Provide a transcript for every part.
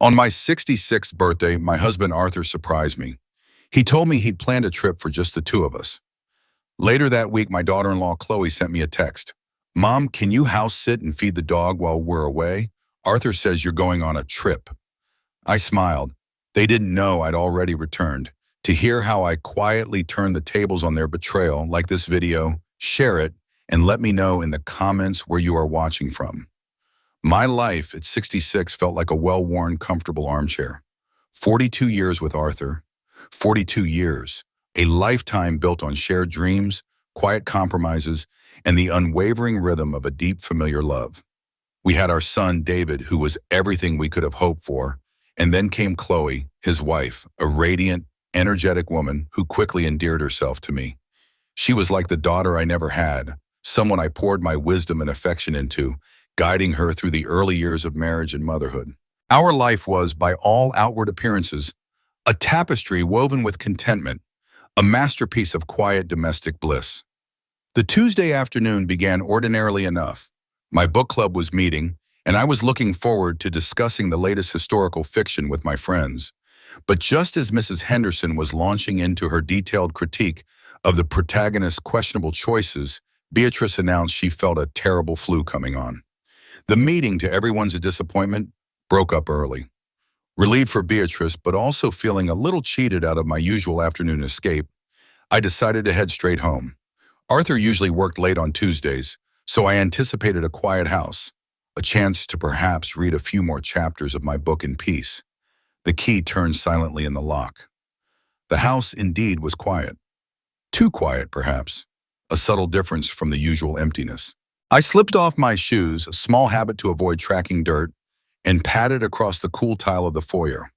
On my 66th birthday, my husband Arthur surprised me. He told me he'd planned a trip for just the two of us. Later that week, my daughter-in-law Chloe sent me a text. "Mom, can you house sit and feed the dog while we're away? Arthur says you're going on a trip." I smiled. They didn't know I'd already returned. To hear how I quietly turned the tables on their betrayal, like this video, share it, and let me know in the comments where you are watching from. My life at 66 felt like a well-worn, comfortable armchair. 42 years with Arthur. 42 years. A lifetime built on shared dreams, quiet compromises, and the unwavering rhythm of a deep, familiar love. We had our son, David, who was everything we could have hoped for, and then came Chloe, his wife, a radiant, energetic woman who quickly endeared herself to me. She was like the daughter I never had, someone I poured my wisdom and affection into, guiding her through the early years of marriage and motherhood. Our life was, by all outward appearances, a tapestry woven with contentment, a masterpiece of quiet domestic bliss. The Tuesday afternoon began ordinarily enough. My book club was meeting, and I was looking forward to discussing the latest historical fiction with my friends. But just as Mrs. Henderson was launching into her detailed critique of the protagonist's questionable choices, Beatrice announced she felt a terrible flu coming on. The meeting, to everyone's disappointment, broke up early. Relieved for Beatrice, but also feeling a little cheated out of my usual afternoon escape, I decided to head straight home. Arthur usually worked late on Tuesdays, so I anticipated a quiet house, a chance to perhaps read a few more chapters of my book in peace. The key turned silently in the lock. The house indeed was quiet. Too quiet, perhaps, a subtle difference from the usual emptiness. I slipped off my shoes, a small habit to avoid tracking dirt, and padded across the cool tile of the foyer.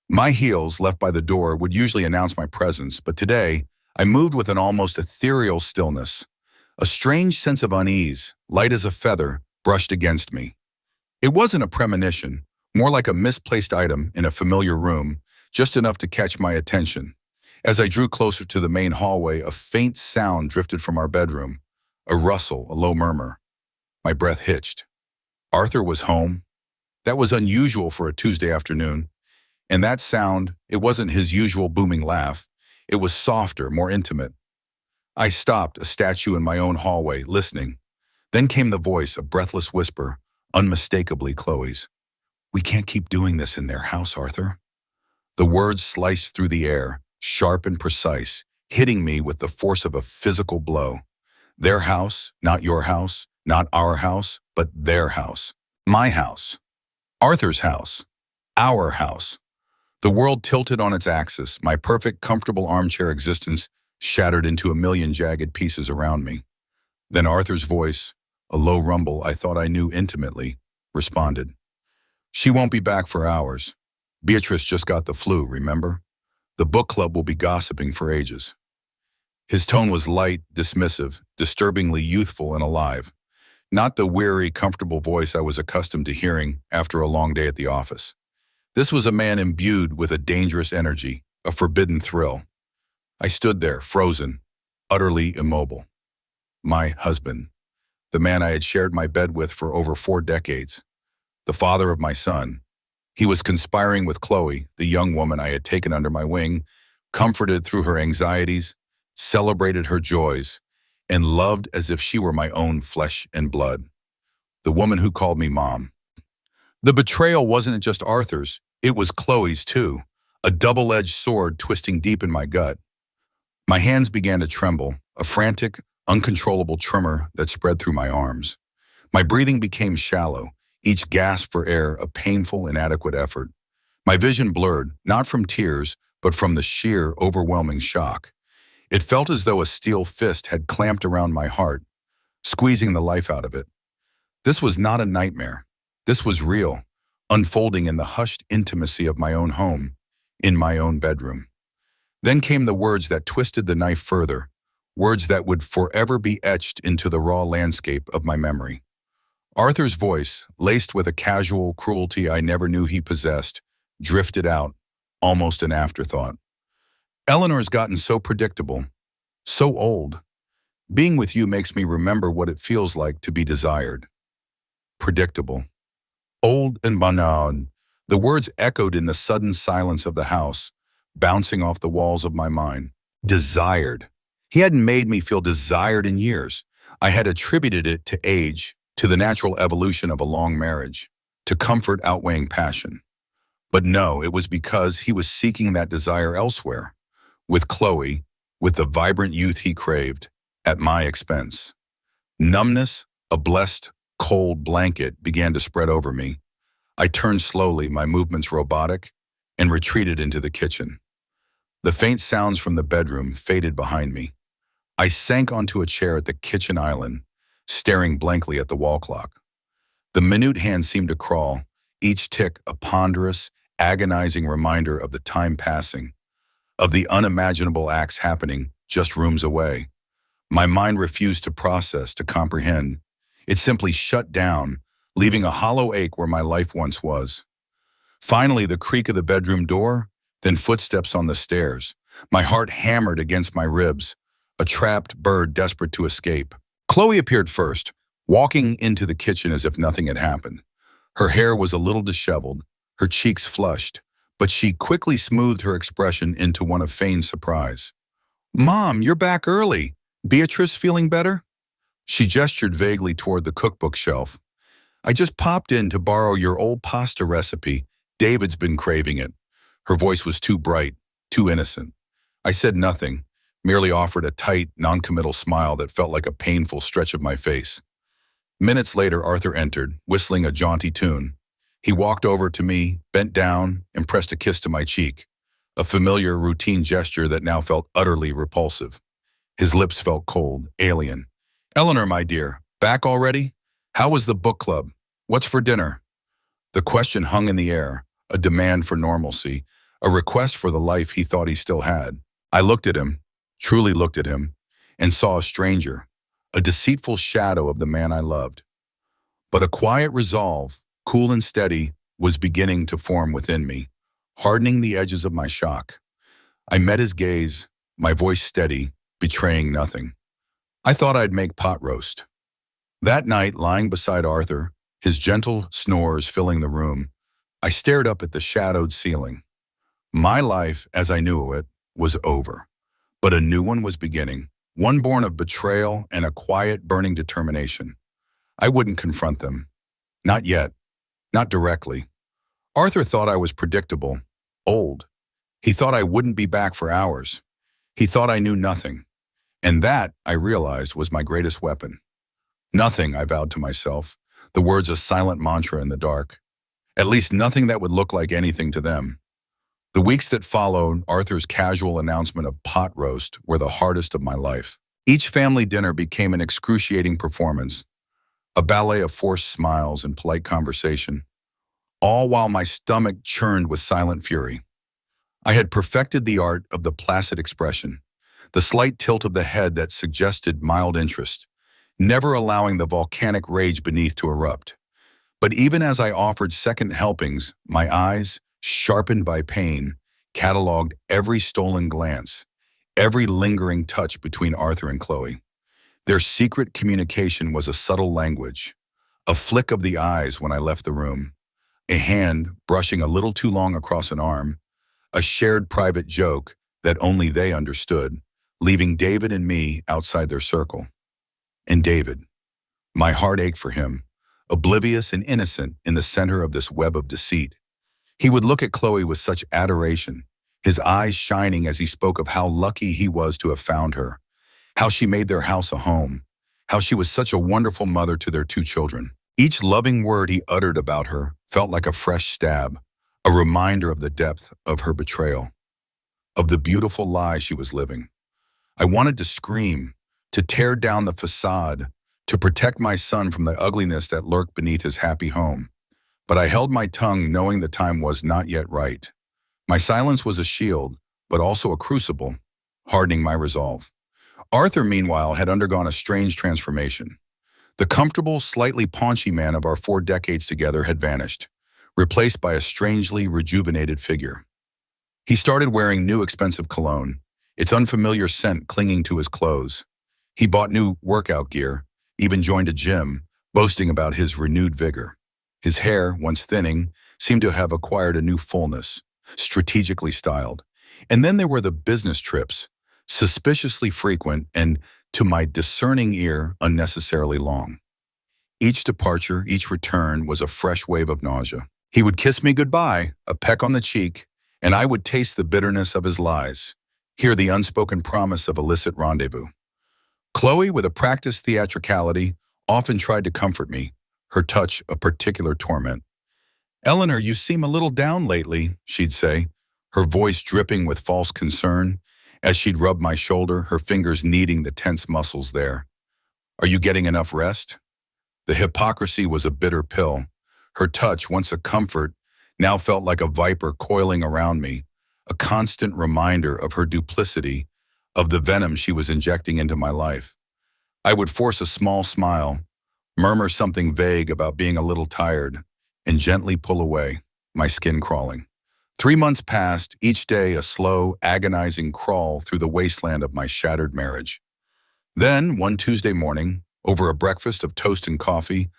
My heels, left by the door, would usually announce my presence, but today I moved with an almost ethereal stillness. A strange sense of unease, light as a feather, brushed against me. It wasn't a premonition, more like a misplaced item in a familiar room, just enough to catch my attention. As I drew closer to the main hallway, a faint sound drifted from our bedroom. A rustle, a low murmur. My breath hitched. Arthur was home. That was unusual for a Tuesday afternoon. And that sound, it wasn't his usual booming laugh. It was softer, more intimate. I stopped, a statue in my own hallway, listening. Then came the voice, a breathless whisper, unmistakably Chloe's. "We can't keep doing this in their house, Arthur." The words sliced through the air, sharp and precise, hitting me with the force of a physical blow. Their house, not your house, not our house, but their house. My house. Arthur's house. Our house. The world tilted on its axis, my perfect, comfortable armchair existence shattered into a million jagged pieces around me. Then Arthur's voice, a low rumble I thought I knew intimately, responded. "She won't be back for hours. Beatrice just got the flu, remember? The book club will be gossiping for ages." His tone was light, dismissive, disturbingly youthful and alive. Not the weary, comfortable voice I was accustomed to hearing after a long day at the office. This was a man imbued with a dangerous energy, a forbidden thrill. I stood there, frozen, utterly immobile. My husband, the man I had shared my bed with for over 4 decades, the father of my son. He was conspiring with Chloe, the young woman I had taken under my wing, comforted through her anxieties, celebrated her joys, and loved as if she were my own flesh and blood. The woman who called me mom. The betrayal wasn't just Arthur's, it was Chloe's too, a double-edged sword twisting deep in my gut. My hands began to tremble, a frantic, uncontrollable tremor that spread through my arms. My breathing became shallow, each gasp for air a painful, inadequate effort. My vision blurred, not from tears, but from the sheer, overwhelming shock. It felt as though a steel fist had clamped around my heart, squeezing the life out of it. This was not a nightmare. This was real, unfolding in the hushed intimacy of my own home, in my own bedroom. Then came the words that twisted the knife further, words that would forever be etched into the raw landscape of my memory. Arthur's voice, laced with a casual cruelty I never knew he possessed, drifted out, almost an afterthought. "Eleanor's gotten so predictable, so old. Being with you makes me remember what it feels like to be desired." Predictable. Old and banal. The words echoed in the sudden silence of the house, bouncing off the walls of my mind. Desired. He hadn't made me feel desired in years. I had attributed it to age, to the natural evolution of a long marriage, to comfort outweighing passion. But no, it was because he was seeking that desire elsewhere, with Chloe, with the vibrant youth he craved, at my expense. Numbness, a blessed, cold blanket, began to spread over me. I turned slowly, my movements robotic, and retreated into the kitchen. The faint sounds from the bedroom faded behind me. I sank onto a chair at the kitchen island, staring blankly at the wall clock. The minute hand seemed to crawl, each tick a ponderous, agonizing reminder of the time passing, of the unimaginable acts happening just rooms away. My mind refused to process, to comprehend. It simply shut down, leaving a hollow ache where my life once was. Finally, the creak of the bedroom door, then footsteps on the stairs. My heart hammered against my ribs, a trapped bird desperate to escape. Chloe appeared first, walking into the kitchen as if nothing had happened. Her hair was a little disheveled, her cheeks flushed, but she quickly smoothed her expression into one of feigned surprise. "Mom, you're back early. Beatrice feeling better?" She gestured vaguely toward the cookbook shelf. "I just popped in to borrow your old pasta recipe. David's been craving it." Her voice was too bright, too innocent. I said nothing, merely offered a tight, noncommittal smile that felt like a painful stretch of my face. Minutes later, Arthur entered, whistling a jaunty tune. He walked over to me, bent down, and pressed a kiss to my cheek, a familiar, routine gesture that now felt utterly repulsive. His lips felt cold, alien. "Eleanor, my dear, back already? How was the book club? What's for dinner?" The question hung in the air, a demand for normalcy, a request for the life he thought he still had. I looked at him, truly looked at him, and saw a stranger, a deceitful shadow of the man I loved. But a quiet resolve, cool and steady, was beginning to form within me, hardening the edges of my shock. I met his gaze, my voice steady, betraying nothing. I thought I'd make pot roast. That night, lying beside Arthur, his gentle snores filling the room, I stared up at the shadowed ceiling. My life, as I knew it, was over. But a new one was beginning, one born of betrayal and a quiet, burning determination. I wouldn't confront them. Not yet. Not directly. Arthur thought I was predictable, old. He thought I wouldn't be back for hours. He thought I knew nothing. And that, I realized, was my greatest weapon. Nothing, I vowed to myself, the words a silent mantra in the dark. At least nothing that would look like anything to them. The weeks that followed, Arthur's casual announcement of pot roast were the hardest of my life. Each family dinner became an excruciating performance, a ballet of forced smiles and polite conversation, all while my stomach churned with silent fury. I had perfected the art of the placid expression, the slight tilt of the head that suggested mild interest, never allowing the volcanic rage beneath to erupt. But even as I offered second helpings, my eyes, sharpened by pain, cataloged every stolen glance, every lingering touch between Arthur and Chloe. Their secret communication was a subtle language, a flick of the eyes when I left the room, a hand brushing a little too long across an arm, a shared private joke that only they understood, leaving David and me outside their circle. And David, my heart ached for him, oblivious and innocent in the center of this web of deceit. He would look at Chloe with such adoration, his eyes shining as he spoke of how lucky he was to have found her, how she made their house a home, how she was such a wonderful mother to their 2 children. Each loving word he uttered about her felt like a fresh stab, a reminder of the depth of her betrayal, of the beautiful lie she was living. I wanted to scream, to tear down the facade, to protect my son from the ugliness that lurked beneath his happy home. But I held my tongue knowing the time was not yet right. My silence was a shield, but also a crucible, hardening my resolve. Arthur, meanwhile, had undergone a strange transformation. The comfortable, slightly paunchy man of our 4 decades together had vanished, replaced by a strangely rejuvenated figure. He started wearing new expensive cologne, its unfamiliar scent clinging to his clothes. He bought new workout gear, even joined a gym, boasting about his renewed vigor. His hair, once thinning, seemed to have acquired a new fullness, strategically styled. And then there were the business trips, suspiciously frequent and, to my discerning ear, unnecessarily long. Each departure, each return was a fresh wave of nausea. He would kiss me goodbye, a peck on the cheek, and I would taste the bitterness of his lies, hear the unspoken promise of illicit rendezvous. Chloe, with a practiced theatricality, often tried to comfort me, her touch a particular torment. "Eleanor, you seem a little down lately," she'd say, her voice dripping with false concern, as she'd rub my shoulder, her fingers kneading the tense muscles there. "Are you getting enough rest?" The hypocrisy was a bitter pill. Her touch, once a comfort, now felt like a viper coiling around me, a constant reminder of her duplicity, of the venom she was injecting into my life. I would force a small smile, murmur something vague about being a little tired, and gently pull away, my skin crawling. 3 months passed, each day a slow, agonizing crawl through the wasteland of my shattered marriage. Then, one Tuesday morning, over a breakfast of toast and coffee,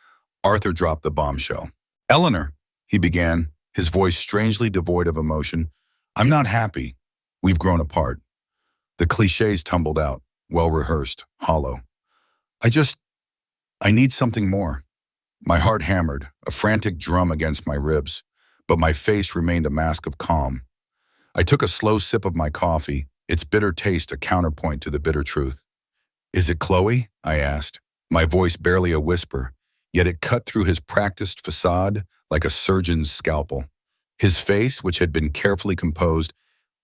Arthur dropped the bombshell. "Eleanor," he began, his voice strangely devoid of emotion, "I'm not happy. We've grown apart." The cliches tumbled out, well-rehearsed, hollow. I need something more." My heart hammered, a frantic drum against my ribs, but my face remained a mask of calm. I took a slow sip of my coffee, its bitter taste a counterpoint to the bitter truth. "Is it Chloe?" I asked, my voice barely a whisper, yet it cut through his practiced facade like a surgeon's scalpel. His face, which had been carefully composed,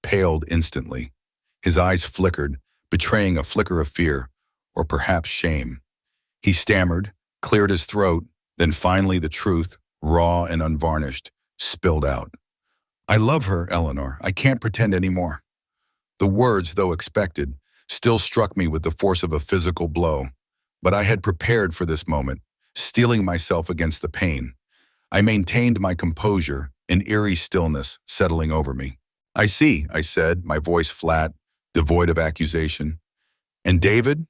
paled instantly. His eyes flickered, betraying a flicker of fear, or perhaps shame. He stammered, cleared his throat, then finally the truth, raw and unvarnished, spilled out. "I love her, Eleanor. I can't pretend anymore." The words, though expected, still struck me with the force of a physical blow. But I had prepared for this moment, steeling myself against the pain. I maintained my composure, an eerie stillness settling over me. "I see," I said, my voice flat, devoid of accusation. "And David?"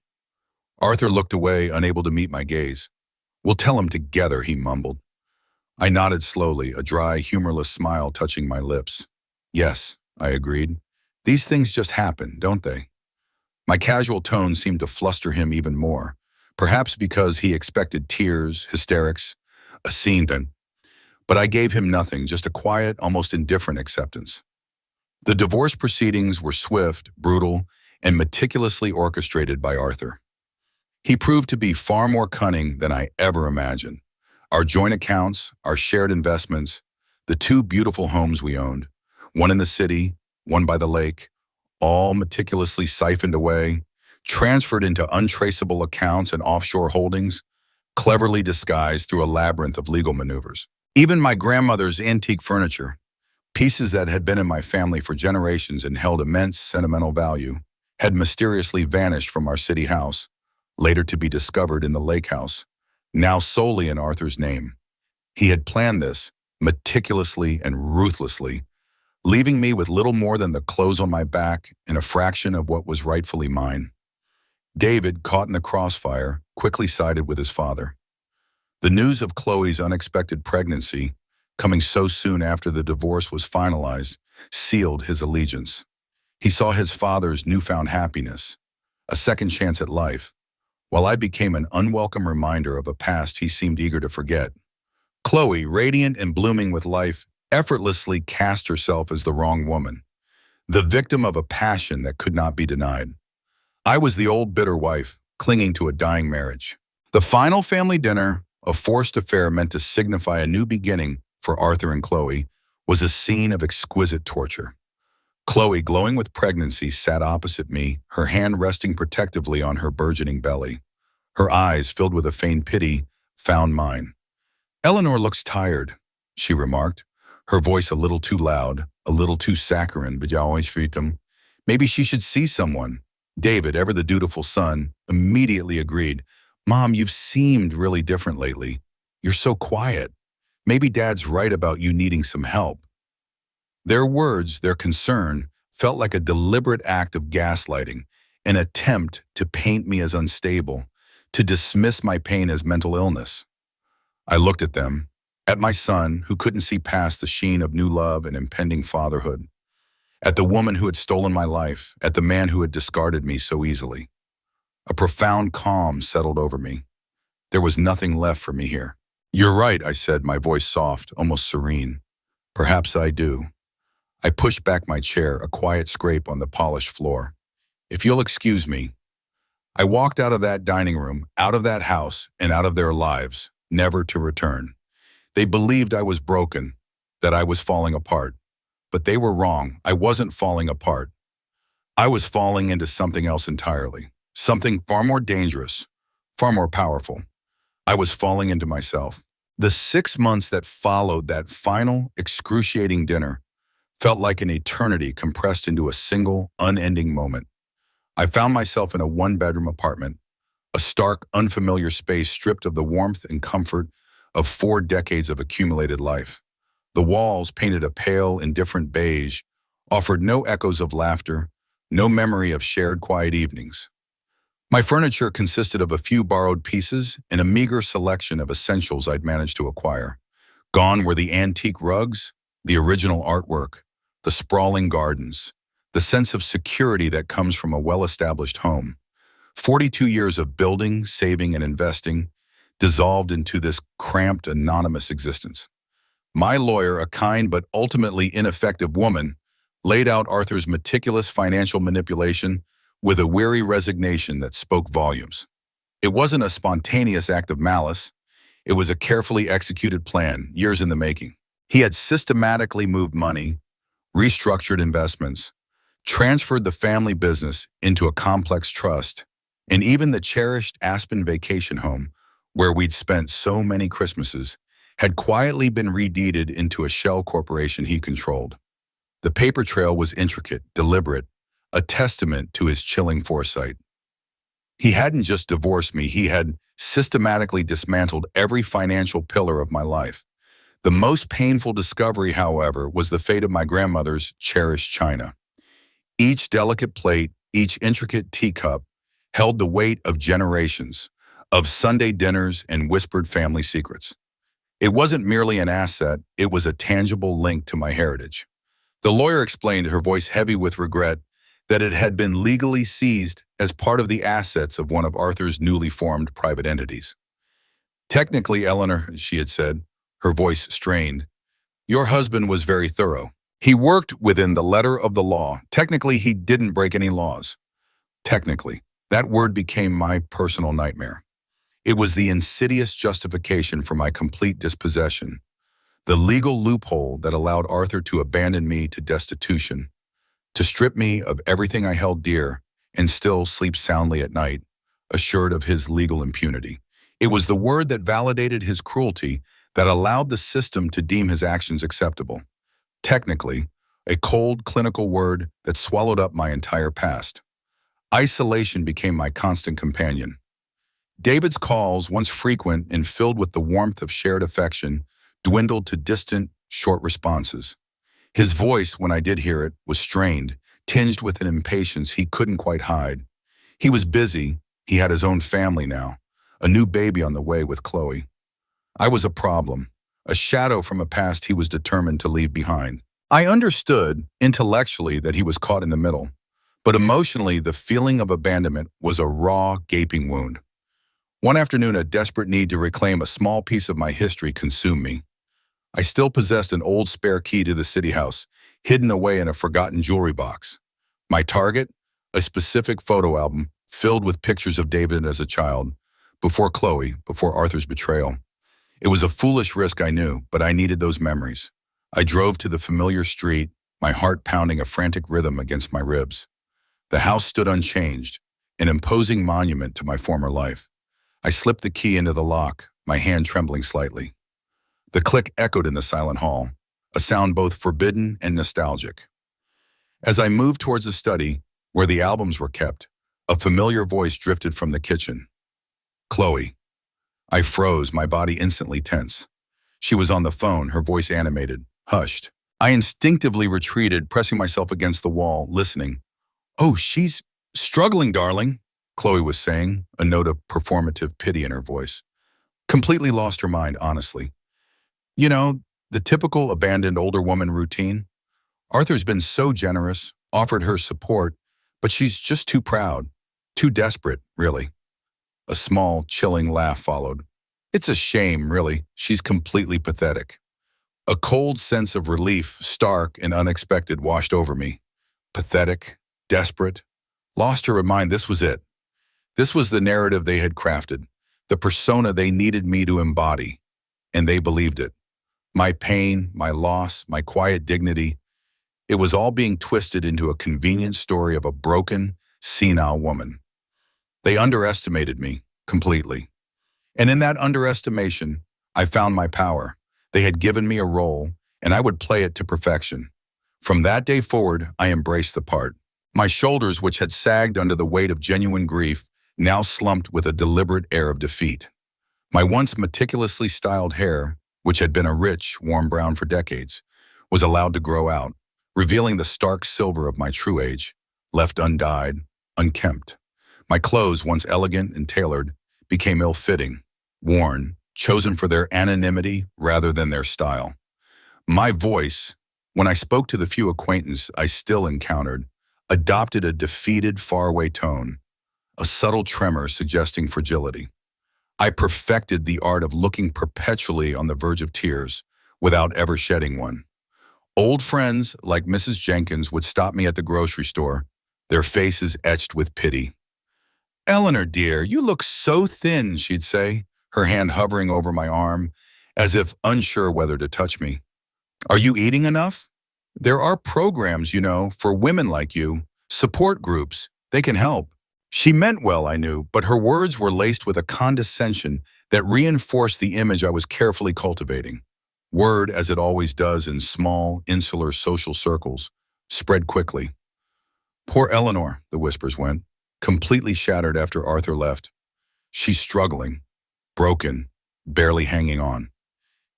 Arthur looked away, unable to meet my gaze. "We'll tell him together," he mumbled. I nodded slowly, a dry, humorless smile touching my lips. "Yes," I agreed. "These things just happen, don't they?" My casual tone seemed to fluster him even more, perhaps because he expected tears, hysterics, a scene then. But I gave him nothing, just a quiet, almost indifferent acceptance. The divorce proceedings were swift, brutal, and meticulously orchestrated by Arthur. He proved to be far more cunning than I ever imagined. Our joint accounts, our shared investments, the 2 beautiful homes we owned, one in the city, one by the lake, all meticulously siphoned away, transferred into untraceable accounts and offshore holdings, cleverly disguised through a labyrinth of legal maneuvers. Even my grandmother's antique furniture, pieces that had been in my family for generations and held immense sentimental value, had mysteriously vanished from our city house, later to be discovered in the lake house, now solely in Arthur's name. He had planned this, meticulously and ruthlessly, leaving me with little more than the clothes on my back and a fraction of what was rightfully mine. David, caught in the crossfire, quickly sided with his father. The news of Chloe's unexpected pregnancy, coming so soon after the divorce was finalized, sealed his allegiance. He saw his father's newfound happiness, a second chance at life, while I became an unwelcome reminder of a past he seemed eager to forget. Chloe, radiant and blooming with life, effortlessly cast herself as the wrong woman, the victim of a passion that could not be denied. I was the old bitter wife, clinging to a dying marriage. The final family dinner, a forced affair meant to signify a new beginning for Arthur and Chloe, was a scene of exquisite torture. Chloe, glowing with pregnancy, sat opposite me, her hand resting protectively on her burgeoning belly. Her eyes, filled with a faint pity, found mine. "Eleanor looks tired," she remarked, her voice a little too loud, a little too saccharine, but maybe she should see someone. David, ever the dutiful son, immediately agreed. "Mom, you've seemed really different lately. You're so quiet. Maybe Dad's right about you needing some help." Their words, their concern, felt like a deliberate act of gaslighting, an attempt to paint me as unstable, to dismiss my pain as mental illness. I looked at them, At my son, who couldn't see past the sheen of new love and impending fatherhood. At the woman who had stolen my life. At the man who had discarded me so easily. A profound calm settled over me. There was nothing left for me here. "You're right," I said, my voice soft, almost serene. "Perhaps I do." I pushed back my chair, a quiet scrape on the polished floor. "If you'll excuse me." I walked out of that dining room, out of that house, and out of their lives, never to return. They believed I was broken, that I was falling apart. But they were wrong. I wasn't falling apart. I was falling into something else entirely. Something far more dangerous, far more powerful. I was falling into myself. The 6 months that followed that final, excruciating dinner felt like an eternity compressed into a single, unending moment. I found myself in a one-bedroom apartment, a stark, unfamiliar space stripped of the warmth and comfort of 4 decades of accumulated life. The walls, painted a pale, indifferent beige, offered no echoes of laughter, no memory of shared quiet evenings. My furniture consisted of a few borrowed pieces and a meager selection of essentials I'd managed to acquire. Gone were the antique rugs, the original artwork, the sprawling gardens, the sense of security that comes from a well-established home. 42 years of building, saving, and investing dissolved into this cramped, anonymous existence. My lawyer, a kind but ultimately ineffective woman, laid out Arthur's meticulous financial manipulation with a weary resignation that spoke volumes. It wasn't a spontaneous act of malice. It was a carefully executed plan, years in the making. He had systematically moved money, restructured investments, transferred the family business into a complex trust, and even the cherished Aspen vacation home, where we'd spent so many Christmases, had quietly been redeeded into a shell corporation he controlled. The paper trail was intricate, deliberate, a testament to his chilling foresight. He hadn't just divorced me, he had systematically dismantled every financial pillar of my life. The most painful discovery, however, was the fate of my grandmother's cherished china. Each delicate plate, each intricate teacup, held the weight of generations, of Sunday dinners and whispered family secrets. It wasn't merely an asset, it was a tangible link to my heritage. The lawyer explained, her voice heavy with regret, that it had been legally seized as part of the assets of one of Arthur's newly formed private entities. "Technically, Eleanor," she had said, her voice strained, "your husband was very thorough. He worked within the letter of the law. Technically, he didn't break any laws." Technically. That word became my personal nightmare. It was the insidious justification for my complete dispossession, the legal loophole that allowed Arthur to abandon me to destitution, to strip me of everything I held dear and still sleep soundly at night, assured of his legal impunity. It was the word that validated his cruelty, that allowed the system to deem his actions acceptable. Technically, a cold, clinical word that swallowed up my entire past. Isolation became my constant companion. David's calls, once frequent and filled with the warmth of shared affection, dwindled to distant, short responses. His voice, when I did hear it, was strained, tinged with an impatience he couldn't quite hide. He was busy. He had his own family now, a new baby on the way with Chloe. I was a problem, a shadow from a past he was determined to leave behind. I understood, intellectually, that he was caught in the middle, but emotionally, the feeling of abandonment was a raw, gaping wound. One afternoon, a desperate need to reclaim a small piece of my history consumed me. I still possessed an old spare key to the city house, hidden away in a forgotten jewelry box. My target? A specific photo album filled with pictures of David as a child, before Chloe, before Arthur's betrayal. It was a foolish risk, I knew, but I needed those memories. I drove to the familiar street, my heart pounding a frantic rhythm against my ribs. The house stood unchanged, an imposing monument to my former life. I slipped the key into the lock, my hand trembling slightly. The click echoed in the silent hall, a sound both forbidden and nostalgic. As I moved towards the study, where the albums were kept, a familiar voice drifted from the kitchen. "Chloe." I froze, my body instantly tense. She was on the phone, her voice animated, hushed. I instinctively retreated, pressing myself against the wall, listening. "Oh, she's struggling, darling," Chloe was saying, a note of performative pity in her voice. Completely lost her mind, honestly. You know, the typical abandoned older woman routine. Arthur's been so generous, offered her support, but she's just too proud, too desperate, really. A small, chilling laugh followed. It's a shame, really. She's completely pathetic. A cold sense of relief, stark and unexpected, washed over me. Pathetic, desperate, lost her mind. This was it. This was the narrative they had crafted, the persona they needed me to embody, and they believed it. My pain, my loss, my quiet dignity, it was all being twisted into a convenient story of a broken, senile woman. They underestimated me completely. And in that underestimation, I found my power. They had given me a role, and I would play it to perfection. From that day forward, I embraced the part. My shoulders, which had sagged under the weight of genuine grief, now slumped with a deliberate air of defeat. My once meticulously styled hair, which had been a rich, warm brown for decades, was allowed to grow out, revealing the stark silver of my true age, left undyed, unkempt. My clothes, once elegant and tailored, became ill-fitting, worn, chosen for their anonymity rather than their style. My voice, when I spoke to the few acquaintances I still encountered, adopted a defeated, faraway tone, a subtle tremor suggesting fragility. I perfected the art of looking perpetually on the verge of tears without ever shedding one. Old friends like Mrs. Jenkins would stop me at the grocery store, their faces etched with pity. "Eleanor, dear, you look so thin," she'd say, her hand hovering over my arm, as if unsure whether to touch me. "Are you eating enough? There are programs, for women like you, support groups. They can help." She meant well, I knew, but her words were laced with a condescension that reinforced the image I was carefully cultivating. Word, as it always does in small, insular social circles, spread quickly. "Poor Eleanor," the whispers went, completely shattered after Arthur left. "She's struggling, broken, barely hanging on."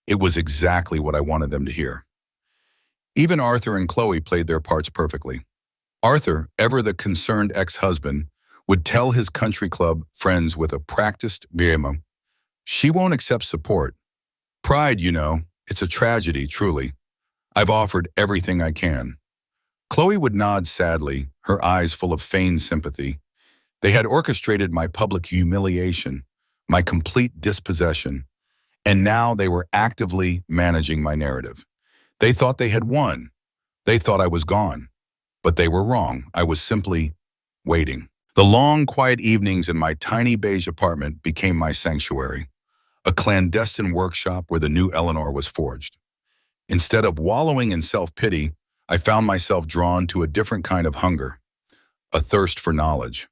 It was exactly what I wanted them to hear. Even Arthur and Chloe played their parts perfectly. Arthur, ever the concerned ex-husband, would tell his country club friends with a practiced vehemence, "She won't accept support. Pride, it's a tragedy, truly. I've offered everything I can." Chloe would nod sadly, her eyes full of feigned sympathy. They had orchestrated my public humiliation, my complete dispossession, and now they were actively managing my narrative. They thought they had won. They thought I was gone. But they were wrong. I was simply waiting. The long, quiet evenings in my tiny beige apartment became my sanctuary, a clandestine workshop where the new Eleanor was forged. Instead of wallowing in self-pity, I found myself drawn to a different kind of hunger, a thirst for knowledge.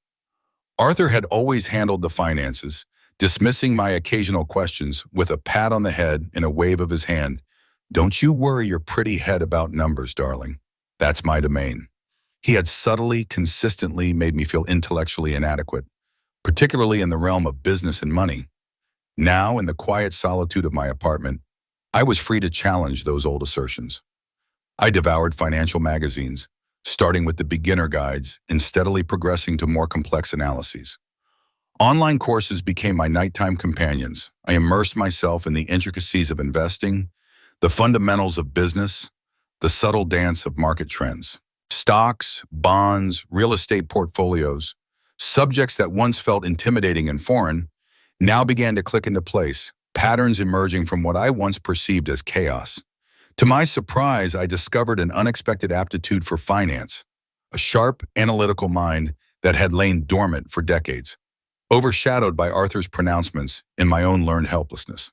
Arthur had always handled the finances, dismissing my occasional questions with a pat on the head and a wave of his hand. "Don't you worry your pretty head about numbers, darling. That's my domain." He had subtly, consistently made me feel intellectually inadequate, particularly in the realm of business and money. Now, in the quiet solitude of my apartment, I was free to challenge those old assertions. I devoured financial magazines, starting with the beginner guides and steadily progressing to more complex analyses. Online courses became my nighttime companions. I immersed myself in the intricacies of investing, the fundamentals of business, the subtle dance of market trends. Stocks, bonds, real estate portfolios, subjects that once felt intimidating and foreign, now began to click into place, patterns emerging from what I once perceived as chaos. To my surprise, I discovered an unexpected aptitude for finance, a sharp, analytical mind that had lain dormant for decades, overshadowed by Arthur's pronouncements and my own learned helplessness.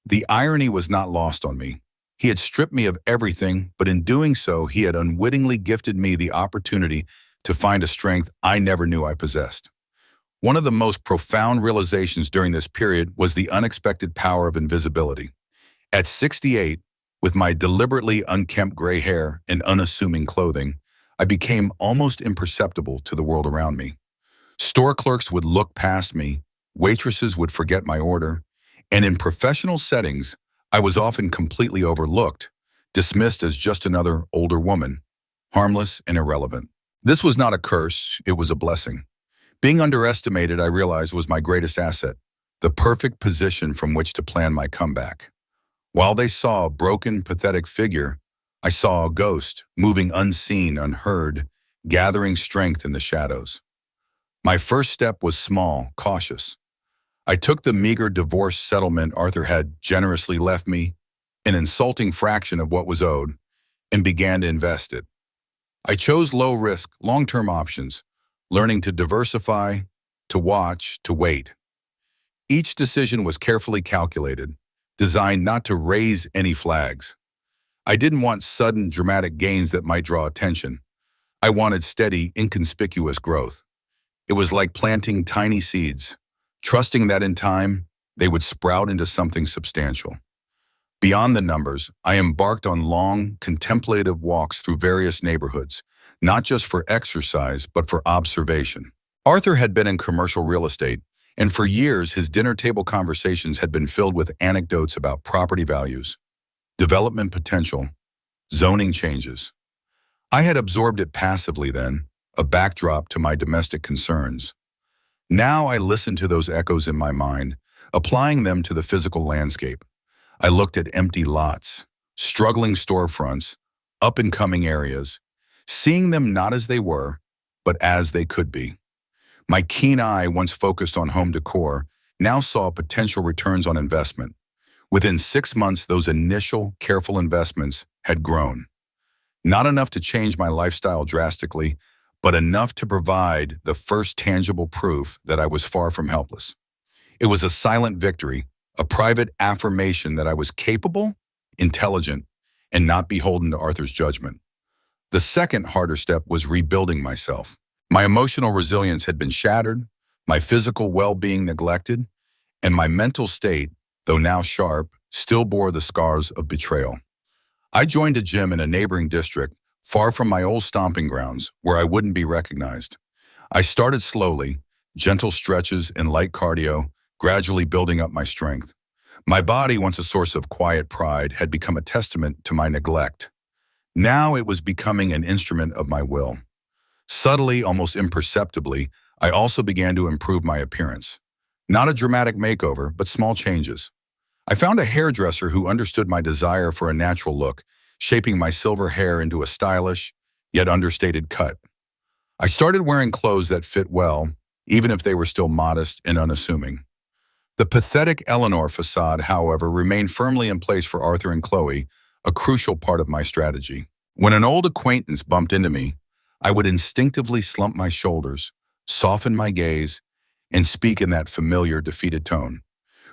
The irony was not lost on me. He had stripped me of everything, but in doing so, he had unwittingly gifted me the opportunity to find a strength I never knew I possessed. One of the most profound realizations during this period was the unexpected power of invisibility. At 68, with my deliberately unkempt gray hair and unassuming clothing, I became almost imperceptible to the world around me. Store clerks would look past me, waitresses would forget my order, and in professional settings, I was often completely overlooked, dismissed as just another older woman, harmless and irrelevant. This was not a curse, it was a blessing. Being underestimated, I realized, was my greatest asset, the perfect position from which to plan my comeback. While they saw a broken, pathetic figure, I saw a ghost, moving unseen, unheard, gathering strength in the shadows. My first step was small, cautious. I took the meager divorce settlement Arthur had generously left me, an insulting fraction of what was owed, and began to invest it. I chose low-risk, long-term options, learning to diversify, to watch, to wait. Each decision was carefully calculated, designed not to raise any flags. I didn't want sudden, dramatic gains that might draw attention. I wanted steady, inconspicuous growth. It was like planting tiny seeds, trusting that in time, they would sprout into something substantial. Beyond the numbers, I embarked on long, contemplative walks through various neighborhoods, not just for exercise, but for observation. Arthur had been in commercial real estate, and for years his dinner table conversations had been filled with anecdotes about property values, development potential, zoning changes. I had absorbed it passively then, a backdrop to my domestic concerns. Now I listened to those echoes in my mind, applying them to the physical landscape. I looked at empty lots, struggling storefronts, up-and-coming areas, seeing them not as they were, but as they could be. My keen eye, once focused on home decor, now saw potential returns on investment. Within 6 months, those initial, careful investments had grown. Not enough to change my lifestyle drastically, but enough to provide the first tangible proof that I was far from helpless. It was a silent victory, a private affirmation that I was capable, intelligent, and not beholden to Arthur's judgment. The second harder step was rebuilding myself. My emotional resilience had been shattered, my physical well-being neglected, and my mental state, though now sharp, still bore the scars of betrayal. I joined a gym in a neighboring district, far from my old stomping grounds, where I wouldn't be recognized. I started slowly, gentle stretches and light cardio, gradually building up my strength. My body, once a source of quiet pride, had become a testament to my neglect. Now it was becoming an instrument of my will. Subtly, almost imperceptibly, I also began to improve my appearance. Not a dramatic makeover, but small changes. I found a hairdresser who understood my desire for a natural look, shaping my silver hair into a stylish, yet understated cut. I started wearing clothes that fit well, even if they were still modest and unassuming. The pathetic Eleanor facade, however, remained firmly in place for Arthur and Chloe, a crucial part of my strategy. When an old acquaintance bumped into me, I would instinctively slump my shoulders, soften my gaze, and speak in that familiar, defeated tone.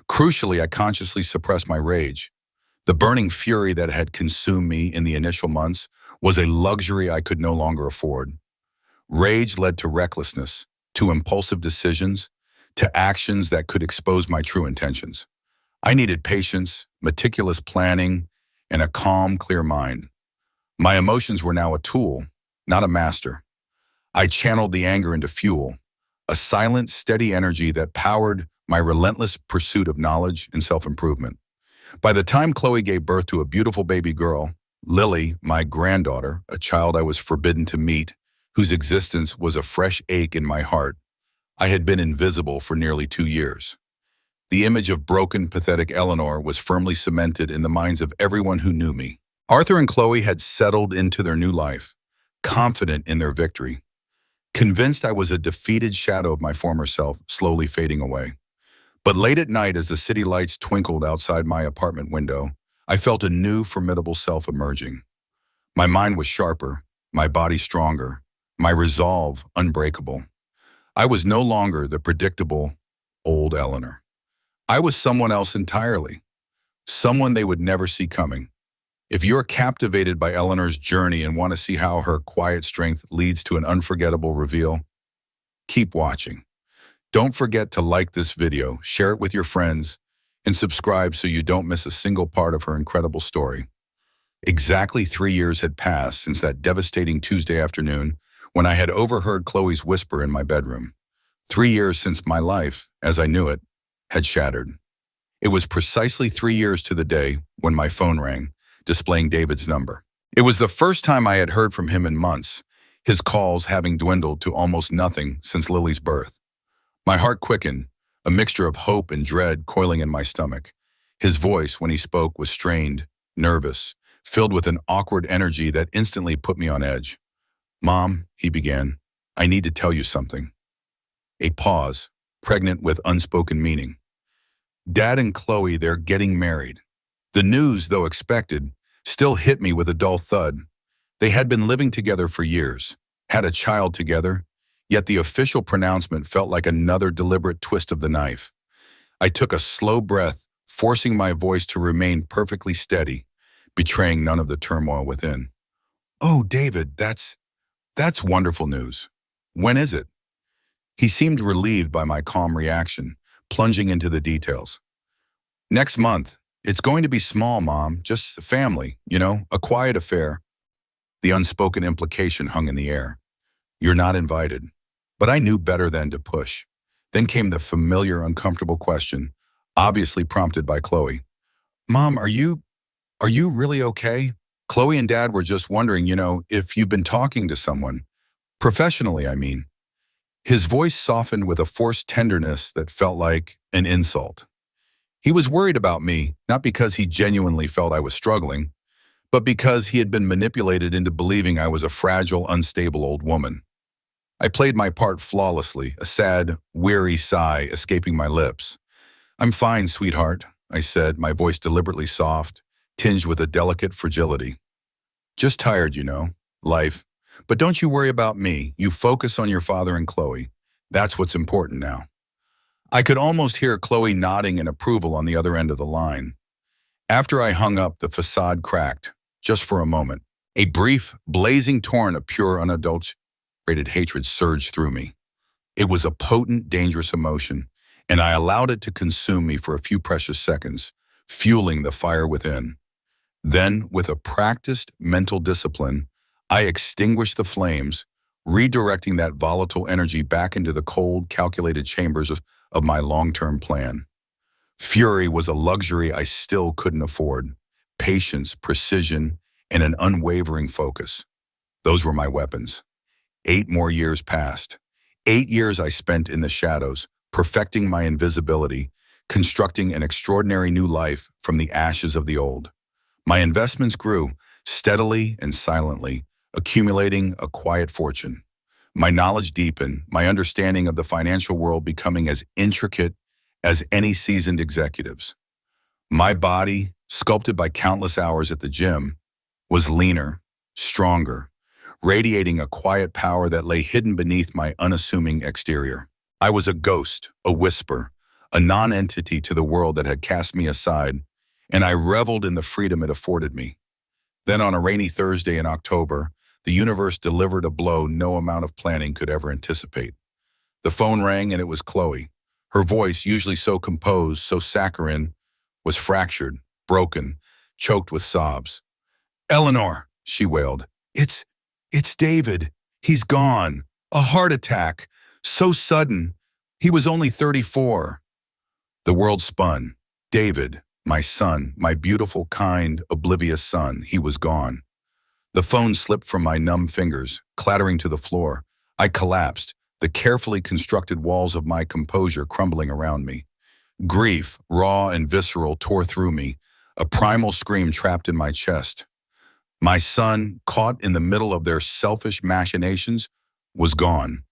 Crucially, I consciously suppressed my rage. The burning fury that had consumed me in the initial months was a luxury I could no longer afford. Rage led to recklessness, to impulsive decisions, to actions that could expose my true intentions. I needed patience, meticulous planning, and a calm, clear mind. My emotions were now a tool, not a master. I channeled the anger into fuel, a silent, steady energy that powered my relentless pursuit of knowledge and self-improvement. By the time Chloe gave birth to a beautiful baby girl, Lily, my granddaughter, a child I was forbidden to meet, whose existence was a fresh ache in my heart, I had been invisible for nearly 2 years. The image of broken, pathetic Eleanor was firmly cemented in the minds of everyone who knew me. Arthur and Chloe had settled into their new life, confident in their victory, convinced I was a defeated shadow of my former self, slowly fading away. But late at night, as the city lights twinkled outside my apartment window, I felt a new, formidable self emerging. My mind was sharper, my body stronger, my resolve unbreakable. I was no longer the predictable, old Eleanor. I was someone else entirely, someone they would never see coming. If you're captivated by Eleanor's journey and want to see how her quiet strength leads to an unforgettable reveal, keep watching. Don't forget to like this video, share it with your friends, and subscribe so you don't miss a single part of her incredible story. Exactly 3 years had passed since that devastating Tuesday afternoon when I had overheard Chloe's whisper in my bedroom. 3 years since my life, as I knew it, had shattered. It was precisely 3 years to the day when my phone rang, displaying David's number. It was the first time I had heard from him in months, his calls having dwindled to almost nothing since Lily's birth. My heart quickened, a mixture of hope and dread coiling in my stomach. His voice, when he spoke, was strained, nervous, filled with an awkward energy that instantly put me on edge. "Mom," he began, "I need to tell you something." A pause, pregnant with unspoken meaning. "Dad and Chloe, they're getting married." The news, though expected, still hit me with a dull thud. They had been living together for years, had a child together, yet the official pronouncement felt like another deliberate twist of the knife. I took a slow breath, forcing my voice to remain perfectly steady, betraying none of the turmoil within. "Oh, David, that's wonderful news. When is it?" He seemed relieved by my calm reaction, plunging into the details. "Next month. It's going to be small, Mom, just a family, a quiet affair." The unspoken implication hung in the air. "You're not invited." But I knew better than to push. Then came the familiar, uncomfortable question, obviously prompted by Chloe. "Mom, are you really okay? Chloe and Dad were just wondering, if you've been talking to someone. Professionally, I mean." His voice softened with a forced tenderness that felt like an insult. He was worried about me, not because he genuinely felt I was struggling, but because he had been manipulated into believing I was a fragile, unstable old woman. I played my part flawlessly, a sad, weary sigh escaping my lips. "I'm fine, sweetheart," I said, my voice deliberately soft, tinged with a delicate fragility. "Just tired, life. But don't you worry about me. You focus on your father and Chloe. That's what's important now." I could almost hear Chloe nodding in approval on the other end of the line. After I hung up, the facade cracked, just for a moment. A brief, blazing torrent of pure, unadulterated hatred surged through me. It was a potent, dangerous emotion, and I allowed it to consume me for a few precious seconds, fueling the fire within. Then, with a practiced mental discipline, I extinguished the flames, redirecting that volatile energy back into the cold, calculated chambers of my long-term plan. Fury was a luxury I still couldn't afford. Patience, precision, and an unwavering focus. Those were my weapons. 8 more years passed. 8 years I spent in the shadows, perfecting my invisibility, constructing an extraordinary new life from the ashes of the old. My investments grew, steadily and silently, accumulating a quiet fortune. My knowledge deepened, my understanding of the financial world becoming as intricate as any seasoned executive's. My body, sculpted by countless hours at the gym, was leaner, stronger, radiating a quiet power that lay hidden beneath my unassuming exterior. I was a ghost, a whisper, a non-entity to the world that had cast me aside, and I reveled in the freedom it afforded me. Then on a rainy Thursday in October, the universe delivered a blow no amount of planning could ever anticipate. The phone rang and it was Chloe. Her voice, usually so composed, so saccharine, was fractured, broken, choked with sobs. "Eleanor," she wailed, It's David. He's gone. A heart attack. So sudden. He was only 34. The world spun. David, my son, my beautiful, kind, oblivious son, he was gone. The phone slipped from my numb fingers, clattering to the floor. I collapsed, the carefully constructed walls of my composure crumbling around me. Grief, raw and visceral, tore through me, a primal scream trapped in my chest. My son, caught in the middle of their selfish machinations, was gone.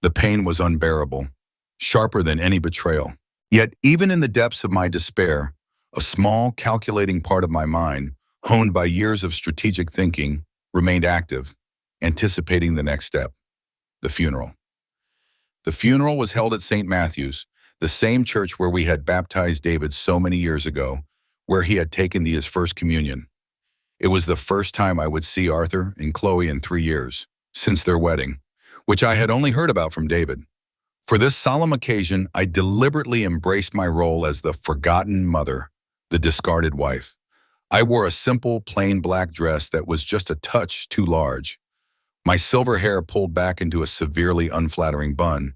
The pain was unbearable, sharper than any betrayal. Yet even in the depths of my despair, a small, calculating part of my mind, honed by years of strategic thinking, remained active, anticipating the next step, the funeral. The funeral was held at St. Matthew's, the same church where we had baptized David so many years ago, where he had taken his first communion. It was the first time I would see Arthur and Chloe in 3 years, since their wedding, which I had only heard about from David. For this solemn occasion, I deliberately embraced my role as the forgotten mother, the discarded wife. I wore a simple, plain black dress that was just a touch too large. My silver hair pulled back into a severely unflattering bun.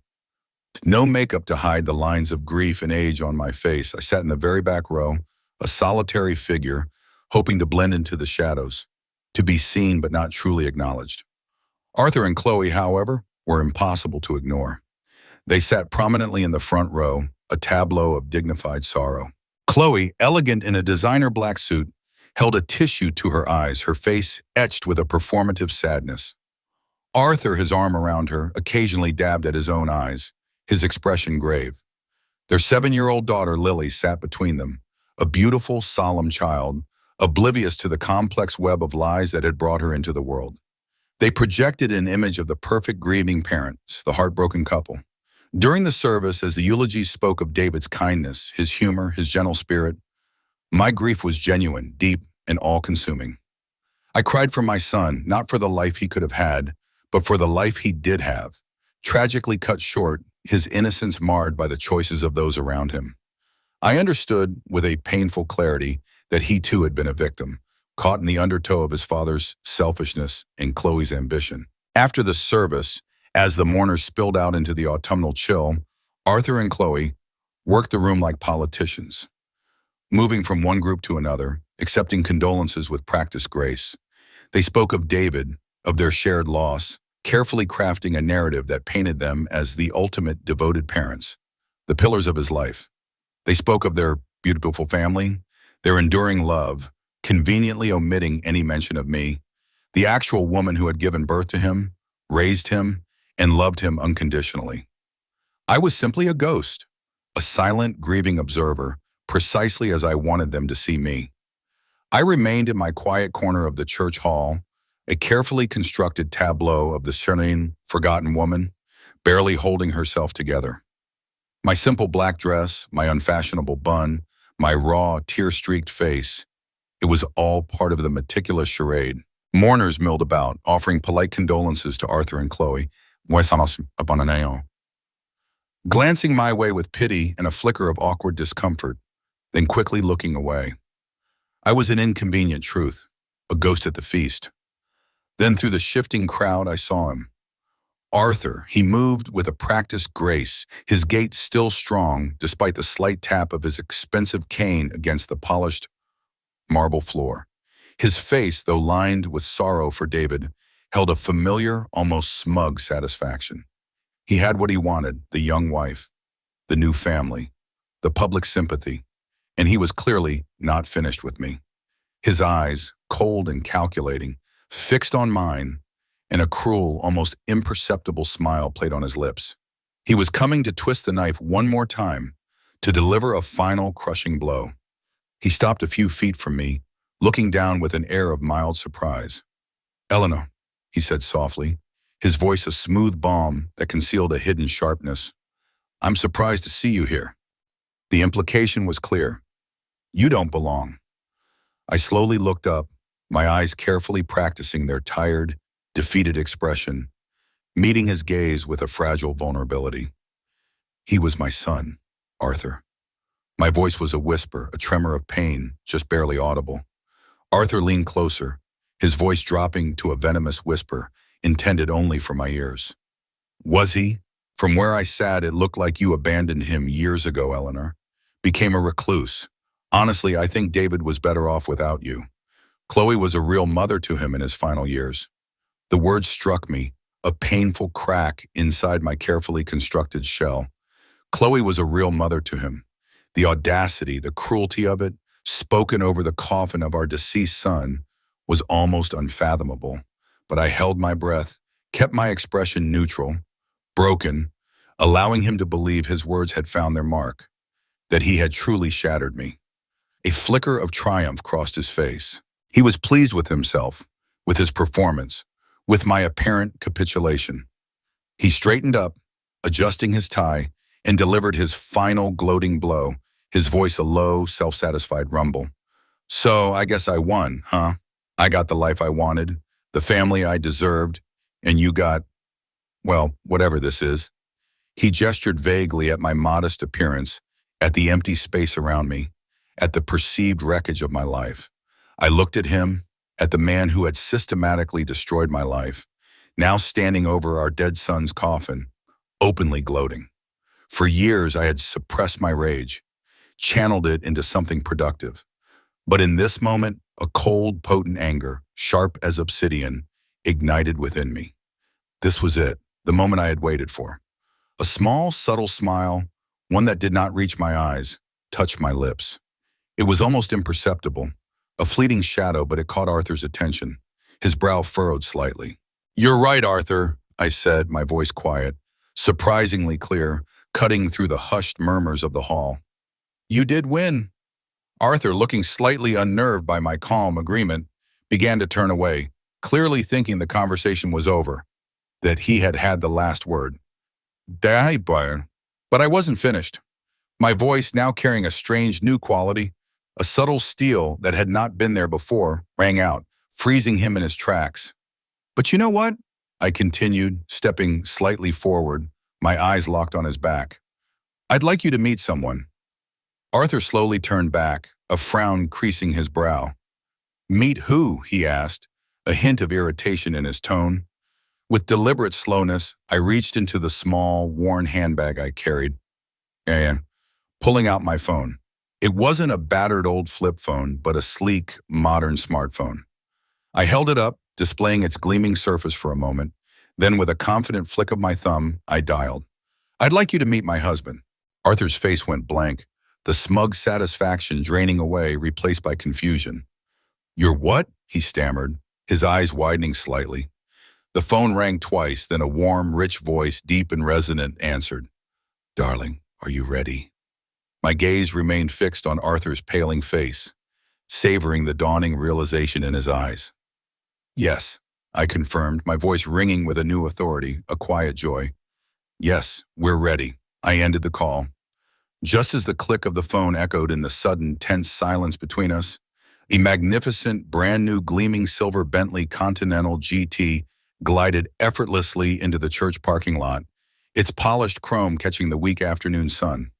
No makeup to hide the lines of grief and age on my face. I sat in the very back row, a solitary figure, hoping to blend into the shadows, to be seen but not truly acknowledged. Arthur and Chloe, however, were impossible to ignore. They sat prominently in the front row, a tableau of dignified sorrow. Chloe, elegant in a designer black suit, held a tissue to her eyes, her face etched with a performative sadness. Arthur, his arm around her, occasionally dabbed at his own eyes, his expression grave. Their 7-year-old daughter, Lily, sat between them, a beautiful, solemn child, oblivious to the complex web of lies that had brought her into the world. They projected an image of the perfect grieving parents, the heartbroken couple. During the service, as the eulogies spoke of David's kindness, his humor, his gentle spirit, my grief was genuine, deep, and all-consuming. I cried for my son, not for the life he could have had, but for the life he did have, tragically cut short, his innocence marred by the choices of those around him. I understood, with a painful clarity, that he too had been a victim, caught in the undertow of his father's selfishness and Chloe's ambition. After the service, as the mourners spilled out into the autumnal chill, Arthur and Chloe worked the room like politicians, moving from one group to another, accepting condolences with practiced grace. They spoke of David, of their shared loss, carefully crafting a narrative that painted them as the ultimate devoted parents, the pillars of his life. They spoke of their beautiful family, their enduring love, conveniently omitting any mention of me, the actual woman who had given birth to him, raised him, and loved him unconditionally. I was simply a ghost, a silent, grieving observer, precisely as I wanted them to see me. I remained in my quiet corner of the church hall, a carefully constructed tableau of the serene, forgotten woman, barely holding herself together. My simple black dress, my unfashionable bun, my raw, tear-streaked face, it was all part of the meticulous charade. Mourners milled about, offering polite condolences to Arthur and Chloe, glancing my way with pity and a flicker of awkward discomfort, then quickly looking away. I was an inconvenient truth, a ghost at the feast. Then through the shifting crowd I saw him. Arthur, he moved with a practiced grace, his gait still strong despite the slight tap of his expensive cane against the polished marble floor. His face, though lined with sorrow for David, held a familiar, almost smug satisfaction. He had what he wanted, the young wife, the new family, the public sympathy, and he was clearly not finished with me. His eyes, cold and calculating, fixed on mine, and a cruel, almost imperceptible smile played on his lips. He was coming to twist the knife one more time, to deliver a final crushing blow. He stopped a few feet from me, looking down with an air of mild surprise. "Eleanor," he said softly, his voice a smooth balm that concealed a hidden sharpness. "I'm surprised to see you here." The implication was clear. You don't belong. I slowly looked up, my eyes carefully practicing their tired, defeated expression, meeting his gaze with a fragile vulnerability. He was my son, Arthur. My voice was a whisper, a tremor of pain, just barely audible. Arthur leaned closer, his voice dropping to a venomous whisper, intended only for my ears. "Was he? From where I sat, it looked like you abandoned him years ago, Eleanor. Became a recluse. Honestly, I think David was better off without you. Chloe was a real mother to him in his final years." The word struck me, a painful crack inside my carefully constructed shell. Chloe was a real mother to him. The audacity, the cruelty of it, spoken over the coffin of our deceased son, was almost unfathomable. But I held my breath, kept my expression neutral, broken, allowing him to believe his words had found their mark, that he had truly shattered me. A flicker of triumph crossed his face. He was pleased with himself, with his performance, with my apparent capitulation. He straightened up, adjusting his tie, and delivered his final gloating blow, his voice a low, self-satisfied rumble. "So I guess I won, huh? I got the life I wanted, the family I deserved, and you got, well, whatever this is." He gestured vaguely at my modest appearance, at the empty space around me, at the perceived wreckage of my life. I looked at him, at the man who had systematically destroyed my life, now standing over our dead son's coffin, openly gloating. For years I had suppressed my rage, channeled it into something productive. But in this moment, a cold, potent anger, sharp as obsidian, ignited within me. This was it, the moment I had waited for. A small, subtle smile, one that did not reach my eyes, touched my lips. It was almost imperceptible, a fleeting shadow, but it caught Arthur's attention. His brow furrowed slightly. "You're right, Arthur," I said, my voice quiet, surprisingly clear, cutting through the hushed murmurs of the hall. "You did win." Arthur, looking slightly unnerved by my calm agreement, began to turn away, clearly thinking the conversation was over, that he had had the last word. But I wasn't finished. My voice, now carrying a strange new quality, a subtle steel that had not been there before, rang out, freezing him in his tracks. "But you know what?" I continued, stepping slightly forward, my eyes locked on his back. "I'd like you to meet someone." Arthur slowly turned back, a frown creasing his brow. "Meet who?" he asked, a hint of irritation in his tone. With deliberate slowness, I reached into the small, worn handbag I carried, and pulling out my phone. It wasn't a battered old flip phone, but a sleek, modern smartphone. I held it up, displaying its gleaming surface for a moment. Then, with a confident flick of my thumb, I dialed. "I'd like you to meet my husband." Arthur's face went blank, the smug satisfaction draining away, replaced by confusion. "Your what?" he stammered, his eyes widening slightly. The phone rang twice, then a warm, rich voice, deep and resonant, answered. "Darling, are you ready?" My gaze remained fixed on Arthur's paling face, savoring the dawning realization in his eyes. "Yes," I confirmed, my voice ringing with a new authority, a quiet joy. "Yes, we're ready." I ended the call. Just as the click of the phone echoed in the sudden, tense silence between us, a magnificent, brand-new gleaming silver Bentley Continental GT glided effortlessly into the church parking lot, its polished chrome catching the weak afternoon sun.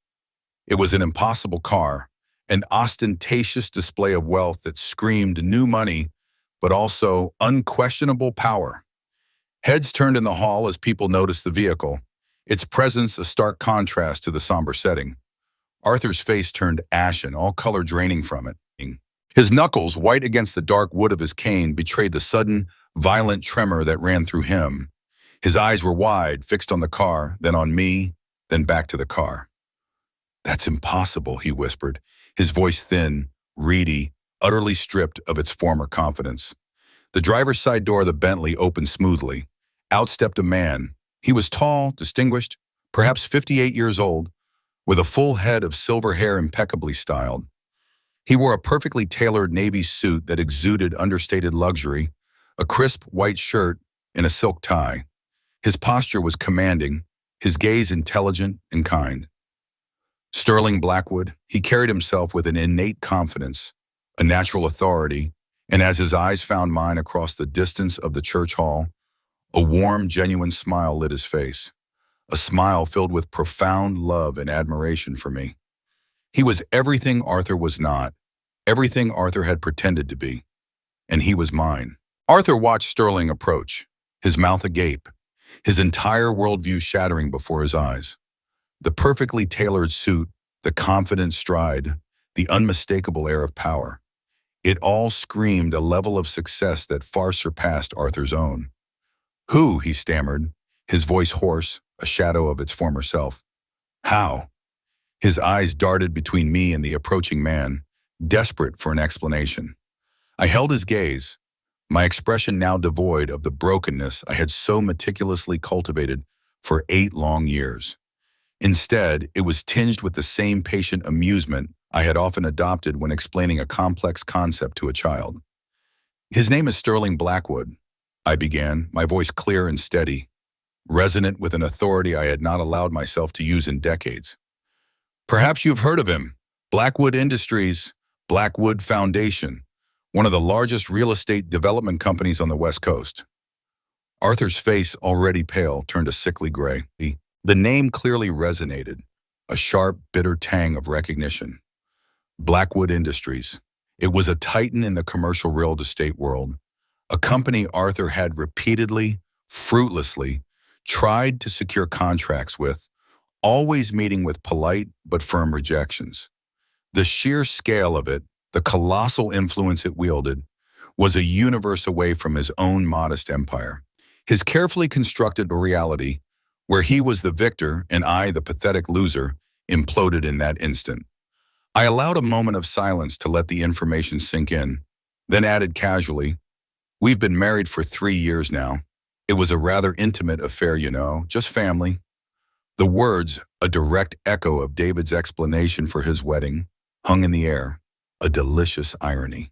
It was an impossible car, an ostentatious display of wealth that screamed new money, but also unquestionable power. Heads turned in the hall as people noticed the vehicle, its presence a stark contrast to the somber setting. Arthur's face turned ashen, all color draining from it. His knuckles, white against the dark wood of his cane, betrayed the sudden, violent tremor that ran through him. His eyes were wide, fixed on the car, then on me, then back to the car. "That's impossible," he whispered, his voice thin, reedy, utterly stripped of its former confidence. The driver's side door of the Bentley opened smoothly. Out stepped a man. He was tall, distinguished, perhaps 58 years old, with a full head of silver hair impeccably styled. He wore a perfectly tailored navy suit that exuded understated luxury, a crisp white shirt, and a silk tie. His posture was commanding, his gaze intelligent and kind. Sterling Blackwood, he carried himself with an innate confidence, a natural authority, and as his eyes found mine across the distance of the church hall, a warm, genuine smile lit his face, a smile filled with profound love and admiration for me. He was everything Arthur was not, everything Arthur had pretended to be, and he was mine. Arthur watched Sterling approach, his mouth agape, his entire worldview shattering before his eyes. The perfectly tailored suit, the confident stride, the unmistakable air of power. It all screamed a level of success that far surpassed Arthur's own. "Who?" he stammered, his voice hoarse, a shadow of its former self. "How?" His eyes darted between me and the approaching man, desperate for an explanation. I held his gaze, my expression now devoid of the brokenness I had so meticulously cultivated for 8 long years. Instead, it was tinged with the same patient amusement I had often adopted when explaining a complex concept to a child. "His name is Sterling Blackwood," I began, my voice clear and steady, resonant with an authority I had not allowed myself to use in decades. "Perhaps you've heard of him. Blackwood Industries, Blackwood Foundation, one of the largest real estate development companies on the West Coast." Arthur's face, already pale, turned a sickly gray. The name clearly resonated, a sharp, bitter tang of recognition. Blackwood Industries. It was a titan in the commercial real estate world, a company Arthur had repeatedly, fruitlessly, tried to secure contracts with, always meeting with polite but firm rejections. The sheer scale of it, the colossal influence it wielded, was a universe away from his own modest empire. His carefully constructed reality, where he was the victor and I the pathetic loser, imploded in that instant. I allowed a moment of silence to let the information sink in, then added casually, "We've been married for 3 years now. It was a rather intimate affair, just family." The words, a direct echo of David's explanation for his wedding, hung in the air, a delicious irony.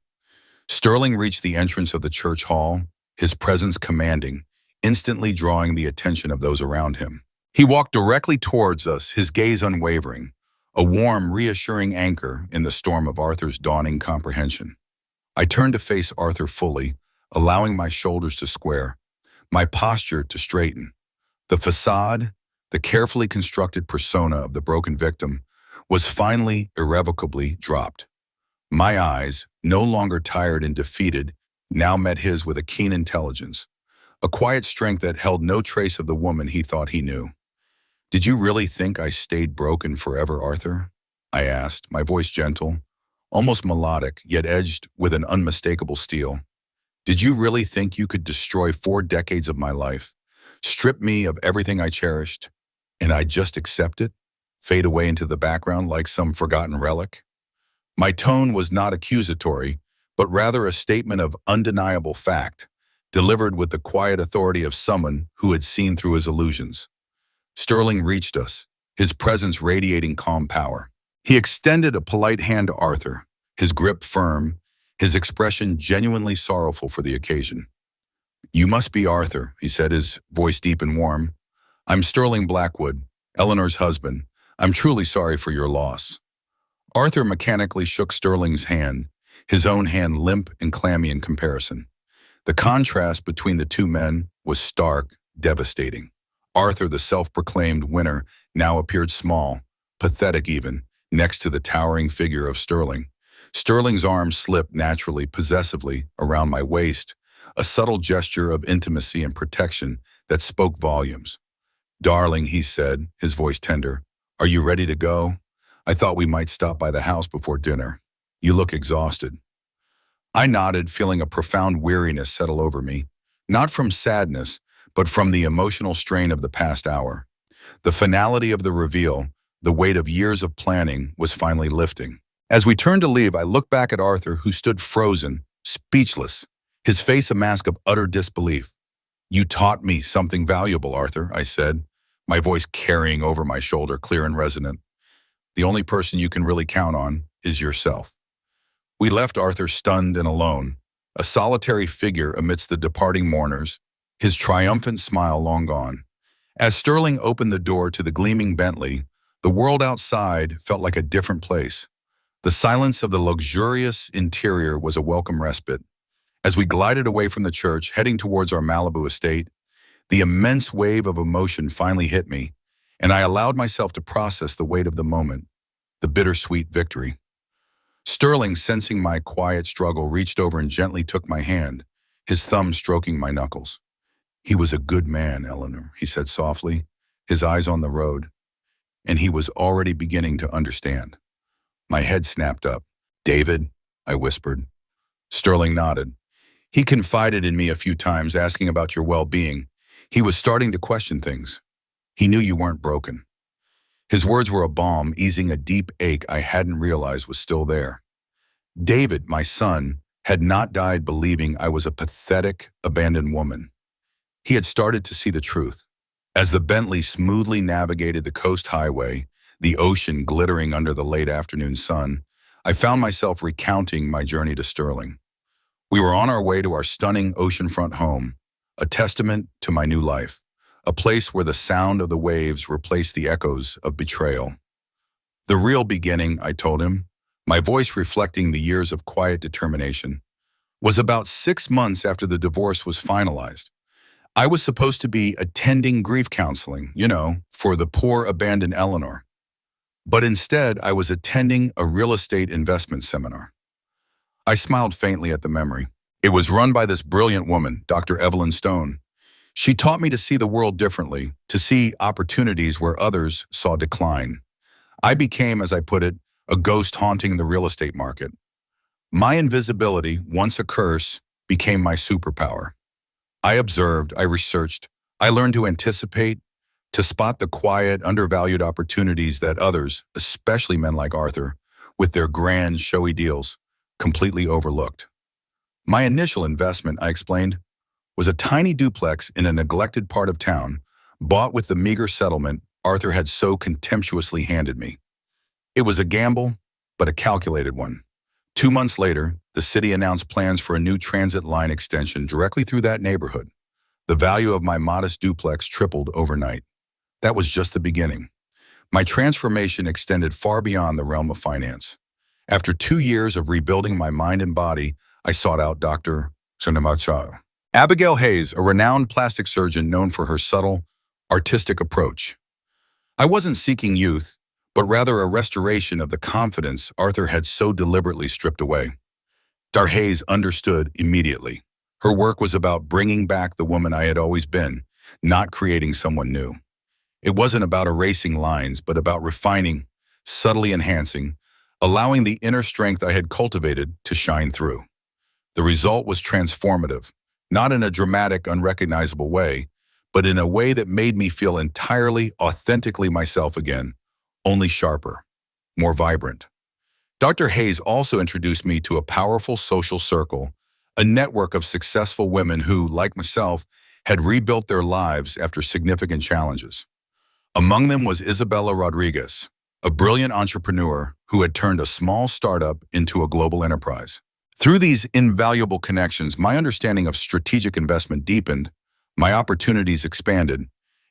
Sterling reached the entrance of the church hall, his presence commanding, instantly drawing the attention of those around him. He walked directly towards us, his gaze unwavering, a warm, reassuring anchor in the storm of Arthur's dawning comprehension. I turned to face Arthur fully, allowing my shoulders to square, my posture to straighten. The facade, the carefully constructed persona of the broken victim, was finally irrevocably dropped. My eyes, no longer tired and defeated, now met his with a keen intelligence, a quiet strength that held no trace of the woman he thought he knew. "Did you really think I stayed broken forever, Arthur?" I asked, my voice gentle, almost melodic, yet edged with an unmistakable steel. "Did you really think you could destroy 4 decades of my life, strip me of everything I cherished, and I'd just accept it, fade away into the background like some forgotten relic?" My tone was not accusatory, but rather a statement of undeniable fact, delivered with the quiet authority of someone who had seen through his illusions. Sterling reached us, his presence radiating calm power. He extended a polite hand to Arthur, his grip firm, his expression genuinely sorrowful for the occasion. "You must be Arthur," he said, his voice deep and warm. "I'm Sterling Blackwood, Eleanor's husband. I'm truly sorry for your loss." Arthur mechanically shook Sterling's hand, his own hand limp and clammy in comparison. The contrast between the two men was stark, devastating. Arthur, the self-proclaimed winner, now appeared small, pathetic even, next to the towering figure of Sterling. Sterling's arms slipped naturally, possessively, around my waist, a subtle gesture of intimacy and protection that spoke volumes. "Darling," he said, his voice tender, "are you ready to go? I thought we might stop by the house before dinner. You look exhausted." I nodded, feeling a profound weariness settle over me, not from sadness, but from the emotional strain of the past hour. The finality of the reveal, the weight of years of planning, was finally lifting. As we turned to leave, I looked back at Arthur, who stood frozen, speechless, his face a mask of utter disbelief. "You taught me something valuable, Arthur," I said, my voice carrying over my shoulder, clear and resonant. "The only person you can really count on is yourself." We left Arthur stunned and alone, a solitary figure amidst the departing mourners, his triumphant smile long gone. As Sterling opened the door to the gleaming Bentley, the world outside felt like a different place. The silence of the luxurious interior was a welcome respite. As we glided away from the church, heading towards our Malibu estate, the immense wave of emotion finally hit me, and I allowed myself to process the weight of the moment, the bittersweet victory. Sterling, sensing my quiet struggle, reached over and gently took my hand, his thumb stroking my knuckles. "He was a good man, Eleanor," he said softly, his eyes on the road, and he was already beginning to understand. My head snapped up. "David," I whispered. Sterling nodded. "He confided in me a few times, asking about your well-being. He was starting to question things. He knew you weren't broken." His words were a balm, easing a deep ache I hadn't realized was still there. David, my son, had not died believing I was a pathetic, abandoned woman. He had started to see the truth. As the Bentley smoothly navigated the coast highway, the ocean glittering under the late afternoon sun, I found myself recounting my journey to Sterling. We were on our way to our stunning oceanfront home, a testament to my new life, a place where the sound of the waves replaced the echoes of betrayal. The real beginning, I told him, my voice reflecting the years of quiet determination, was about 6 months after the divorce was finalized. I was supposed to be attending grief counseling, for the poor abandoned Eleanor. But instead, I was attending a real estate investment seminar. I smiled faintly at the memory. It was run by this brilliant woman, Dr. Evelyn Stone. She taught me to see the world differently, to see opportunities where others saw decline. I became, as I put it, a ghost haunting the real estate market. My invisibility, once a curse, became my superpower. I observed, I researched, I learned to anticipate, to spot the quiet, undervalued opportunities that others, especially men like Arthur, with their grand, showy deals, completely overlooked. My initial investment, I explained, was a tiny duplex in a neglected part of town, bought with the meager settlement Arthur had so contemptuously handed me. It was a gamble, but a calculated one. 2 months later, the city announced plans for a new transit line extension directly through that neighborhood. The value of my modest duplex tripled overnight. That was just the beginning. My transformation extended far beyond the realm of finance. After 2 years of rebuilding my mind and body, I sought out Dr. Sunamacha. Abigail Hayes, a renowned plastic surgeon known for her subtle, artistic approach. I wasn't seeking youth, but rather a restoration of the confidence Arthur had so deliberately stripped away. Dr. Hayes understood immediately. Her work was about bringing back the woman I had always been, not creating someone new. It wasn't about erasing lines, but about refining, subtly enhancing, allowing the inner strength I had cultivated to shine through. The result was transformative, not in a dramatic, unrecognizable way, but in a way that made me feel entirely, authentically myself again, only sharper, more vibrant. Dr. Hayes also introduced me to a powerful social circle, a network of successful women who, like myself, had rebuilt their lives after significant challenges. Among them was Isabella Rodriguez, a brilliant entrepreneur who had turned a small startup into a global enterprise. Through these invaluable connections, my understanding of strategic investment deepened, my opportunities expanded,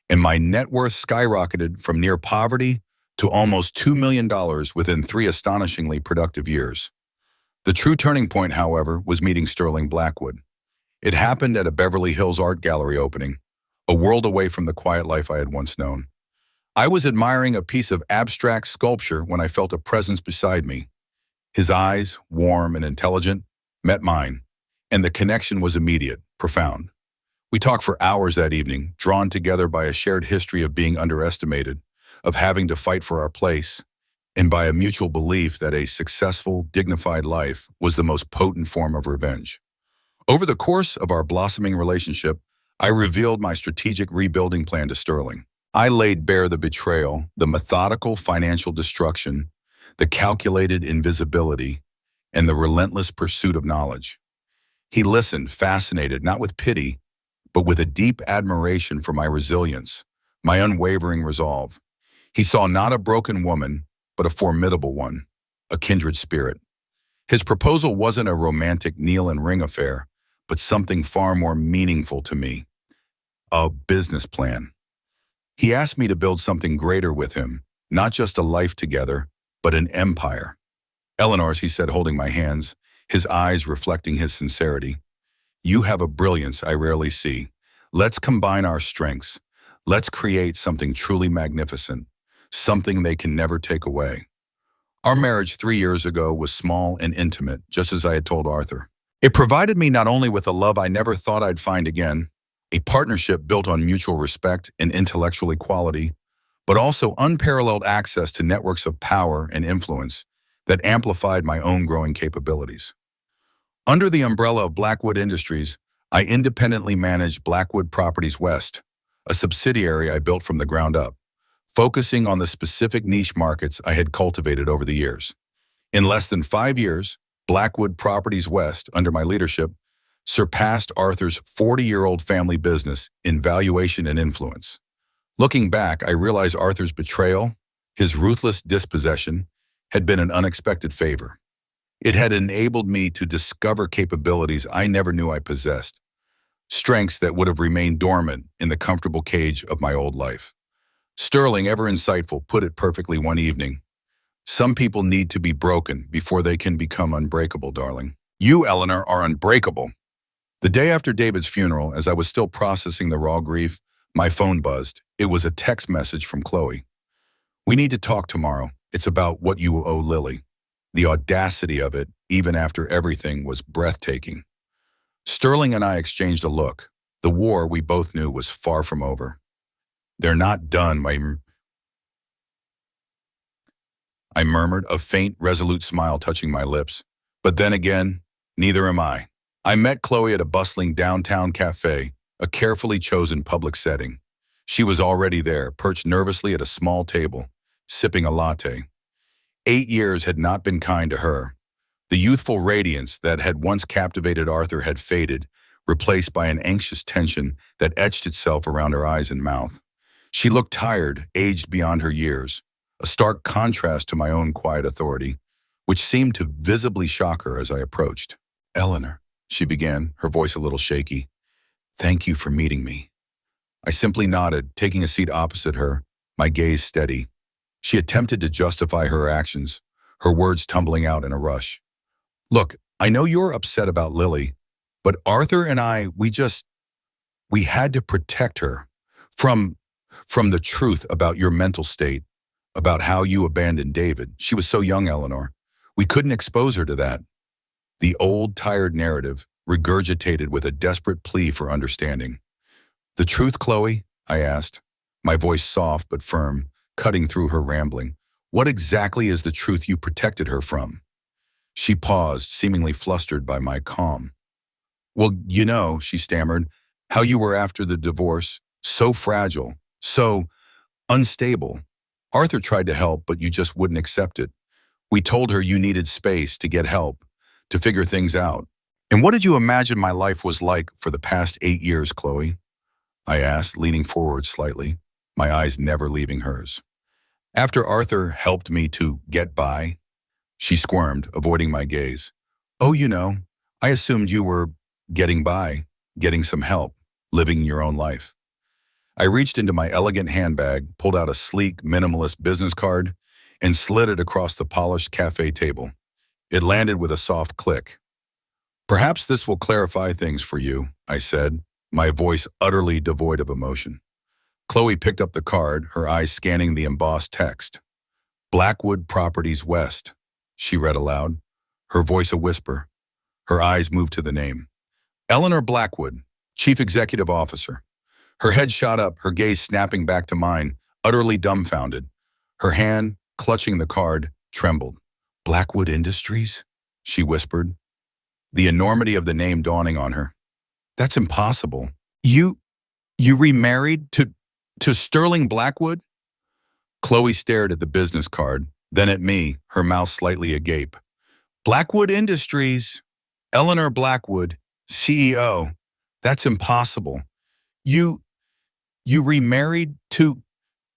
and my net worth skyrocketed from near poverty to almost $2 million within 3 astonishingly productive years. The true turning point, however, was meeting Sterling Blackwood. It happened at a Beverly Hills art gallery opening, a world away from the quiet life I had once known. I was admiring a piece of abstract sculpture when I felt a presence beside me. His eyes, warm and intelligent, met mine, and the connection was immediate, profound. We talked for hours that evening, drawn together by a shared history of being underestimated, of having to fight for our place, and by a mutual belief that a successful, dignified life was the most potent form of revenge. Over the course of our blossoming relationship, I revealed my strategic rebuilding plan to Sterling. I laid bare the betrayal, the methodical financial destruction, the calculated invisibility, and the relentless pursuit of knowledge. He listened, fascinated, not with pity, but with a deep admiration for my resilience, my unwavering resolve. He saw not a broken woman, but a formidable one, a kindred spirit. His proposal wasn't a romantic kneel and ring affair, but something far more meaningful to me, a business plan. He asked me to build something greater with him, not just a life together, but an empire. Eleanor's, he said, holding my hands, his eyes reflecting his sincerity. You have a brilliance I rarely see. Let's combine our strengths. Let's create something truly magnificent, something they can never take away. Our marriage 3 years ago was small and intimate, just as I had told Arthur. It provided me not only with a love I never thought I'd find again, a partnership built on mutual respect and intellectual equality, but also unparalleled access to networks of power and influence that amplified my own growing capabilities. Under the umbrella of Blackwood Industries, I independently managed Blackwood Properties West, a subsidiary I built from the ground up, focusing on the specific niche markets I had cultivated over the years. In less than 5 years, Blackwood Properties West, under my leadership, surpassed Arthur's 40-year-old family business in valuation and influence. Looking back, I realized Arthur's betrayal, his ruthless dispossession, had been an unexpected favor. It had enabled me to discover capabilities I never knew I possessed, strengths that would have remained dormant in the comfortable cage of my old life. Sterling, ever insightful, put it perfectly one evening. Some people need to be broken before they can become unbreakable, darling. You, Eleanor, are unbreakable. The day after David's funeral, as I was still processing the raw grief, my phone buzzed. It was a text message from Chloe. We need to talk tomorrow. It's about what you owe Lily. The audacity of it, even after everything, was breathtaking. Sterling and I exchanged a look. The war, we both knew, was far from over. They're not done, I murmured, a faint, resolute smile touching my lips. But then again, neither am I. I met Chloe at a bustling downtown cafe, a carefully chosen public setting. She was already there, perched nervously at a small table, sipping a latte. 8 years had not been kind to her. The youthful radiance that had once captivated Arthur had faded, replaced by an anxious tension that etched itself around her eyes and mouth. She looked tired, aged beyond her years, a stark contrast to my own quiet authority, which seemed to visibly shock her as I approached. "Eleanor," she began, her voice a little shaky, "thank you for meeting me." I simply nodded, taking a seat opposite her, my gaze steady. She attempted to justify her actions, her words tumbling out in a rush. "Look, I know you're upset about Lily, but Arthur and we had to protect her from, from the truth about your mental state, about how you abandoned David. She was so young, Eleanor. We couldn't expose her to that." The old, tired narrative, regurgitated with a desperate plea for understanding. "The truth, Chloe?" I asked, my voice soft but firm, cutting through her rambling. "What exactly is the truth you protected her from?" She paused, seemingly flustered by my calm. "Well, you know," she stammered, "how you were after the divorce. So fragile, so unstable. Arthur tried to help, but you just wouldn't accept it. We told her you needed space to get help, to figure things out. And what did you imagine my life was like for the past 8 years, Chloe?" I asked, leaning forward slightly, my eyes never leaving hers. "After Arthur helped me to get by," she squirmed, avoiding my gaze. "Oh, you know, I assumed you were getting by, getting some help, living your own life." I reached into my elegant handbag, pulled out a sleek, minimalist business card, and slid it across the polished cafe table. It landed with a soft click. "Perhaps this will clarify things for you," I said, my voice utterly devoid of emotion. Chloe picked up the card, her eyes scanning the embossed text. "Blackwood Properties West," she read aloud, her voice a whisper. Her eyes moved to the name. "Eleanor Blackwood, Chief Executive Officer." Her head shot up, her gaze snapping back to mine, utterly dumbfounded. Her hand, clutching the card, trembled. "Blackwood Industries?" she whispered, the enormity of the name dawning on her. "That's impossible. You remarried to Sterling Blackwood?" Chloe stared at the business card, then at me, her mouth slightly agape. "Blackwood Industries, Eleanor Blackwood, CEO. That's impossible. You remarried to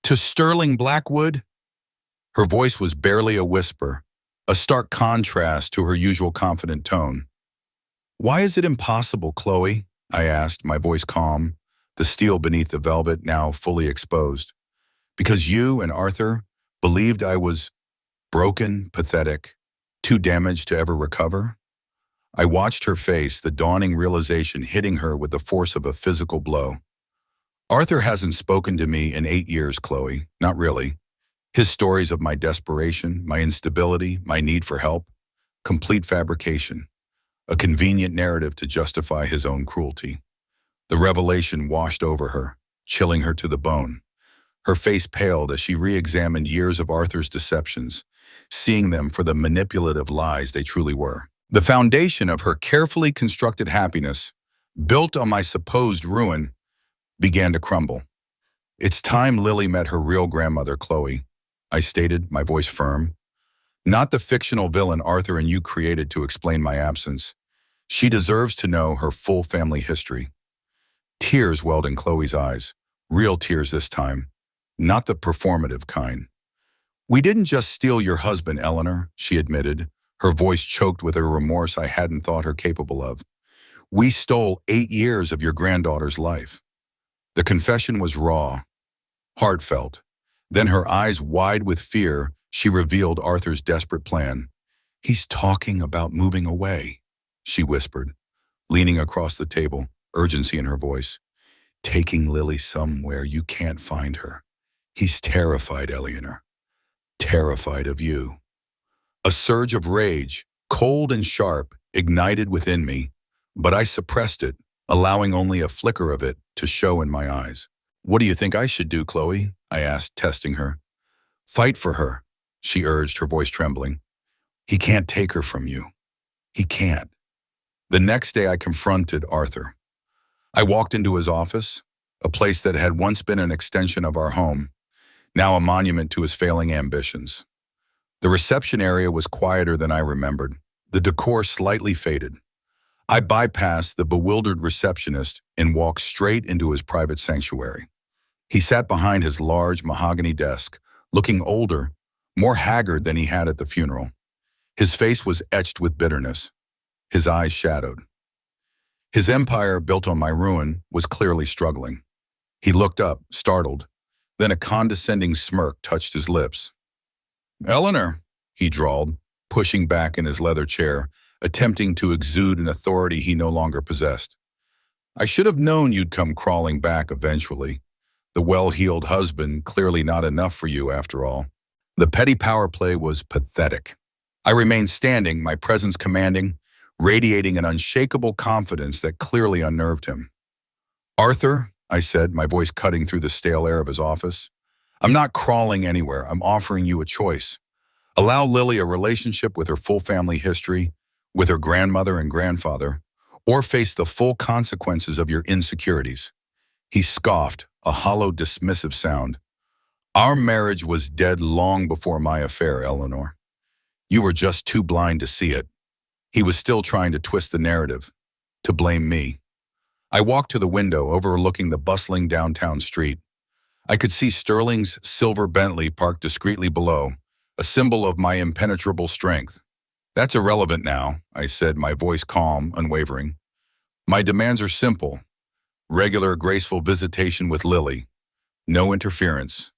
Sterling Blackwood?" Her voice was barely a whisper, a stark contrast to her usual confident tone. "Why is it impossible, Chloe?" I asked, my voice calm, the steel beneath the velvet now fully exposed. "Because you and Arthur believed I was broken, pathetic, too damaged to ever recover?" I watched her face, the dawning realization hitting her with the force of a physical blow. "Arthur hasn't spoken to me in 8 years, Chloe. Not really. His stories of my desperation, my instability, my need for help, complete fabrication. A convenient narrative to justify his own cruelty." The revelation washed over her, chilling her to the bone. Her face paled as she re-examined years of Arthur's deceptions, seeing them for the manipulative lies they truly were. The foundation of her carefully constructed happiness, built on my supposed ruin, began to crumble. "It's time Lily met her real grandmother, Chloe," I stated, my voice firm. "Not the fictional villain Arthur and you created to explain my absence. She deserves to know her full family history." Tears welled in Chloe's eyes, real tears this time, not the performative kind. "We didn't just steal your husband, Eleanor," she admitted, her voice choked with a remorse I hadn't thought her capable of. "We stole 8 years of your granddaughter's life." The confession was raw, heartfelt. Then, her eyes wide with fear, she revealed Arthur's desperate plan. "He's talking about moving away," she whispered, leaning across the table, urgency in her voice. "Taking Lily somewhere you can't find her. He's terrified, Eleanor. Terrified of you." A surge of rage, cold and sharp, ignited within me, but I suppressed it, allowing only a flicker of it to show in my eyes. "What do you think I should do, Chloe?" I asked, testing her. "Fight for her," she urged, her voice trembling. "He can't take her from you. He can't." The next day I confronted Arthur. I walked into his office, a place that had once been an extension of our home, now a monument to his failing ambitions. The reception area was quieter than I remembered, the decor slightly faded. I bypassed the bewildered receptionist and walked straight into his private sanctuary. He sat behind his large mahogany desk, looking older, more haggard than he had at the funeral. His face was etched with bitterness, his eyes shadowed. His empire, built on my ruin, was clearly struggling. He looked up, startled. Then a condescending smirk touched his lips. "Eleanor," he drawled, pushing back in his leather chair, attempting to exude an authority he no longer possessed. "I should have known you'd come crawling back eventually. The well-heeled husband, clearly not enough for you after all." The petty power play was pathetic. I remained standing, my presence commanding, radiating an unshakable confidence that clearly unnerved him. "Arthur," I said, my voice cutting through the stale air of his office, "I'm not crawling anywhere. I'm offering you a choice. Allow Lily a relationship with her full family history, with her grandmother and grandfather, or face the full consequences of your insecurities." He scoffed, a hollow, dismissive sound. "Our marriage was dead long before my affair, Eleanor. You were just too blind to see it." He was still trying to twist the narrative, to blame me. I walked to the window overlooking the bustling downtown street. I could see Sterling's silver Bentley parked discreetly below, a symbol of my impenetrable strength. "That's irrelevant now," I said, my voice calm, unwavering. "My demands are simple. Regular, graceful visitation with Lily. No interference.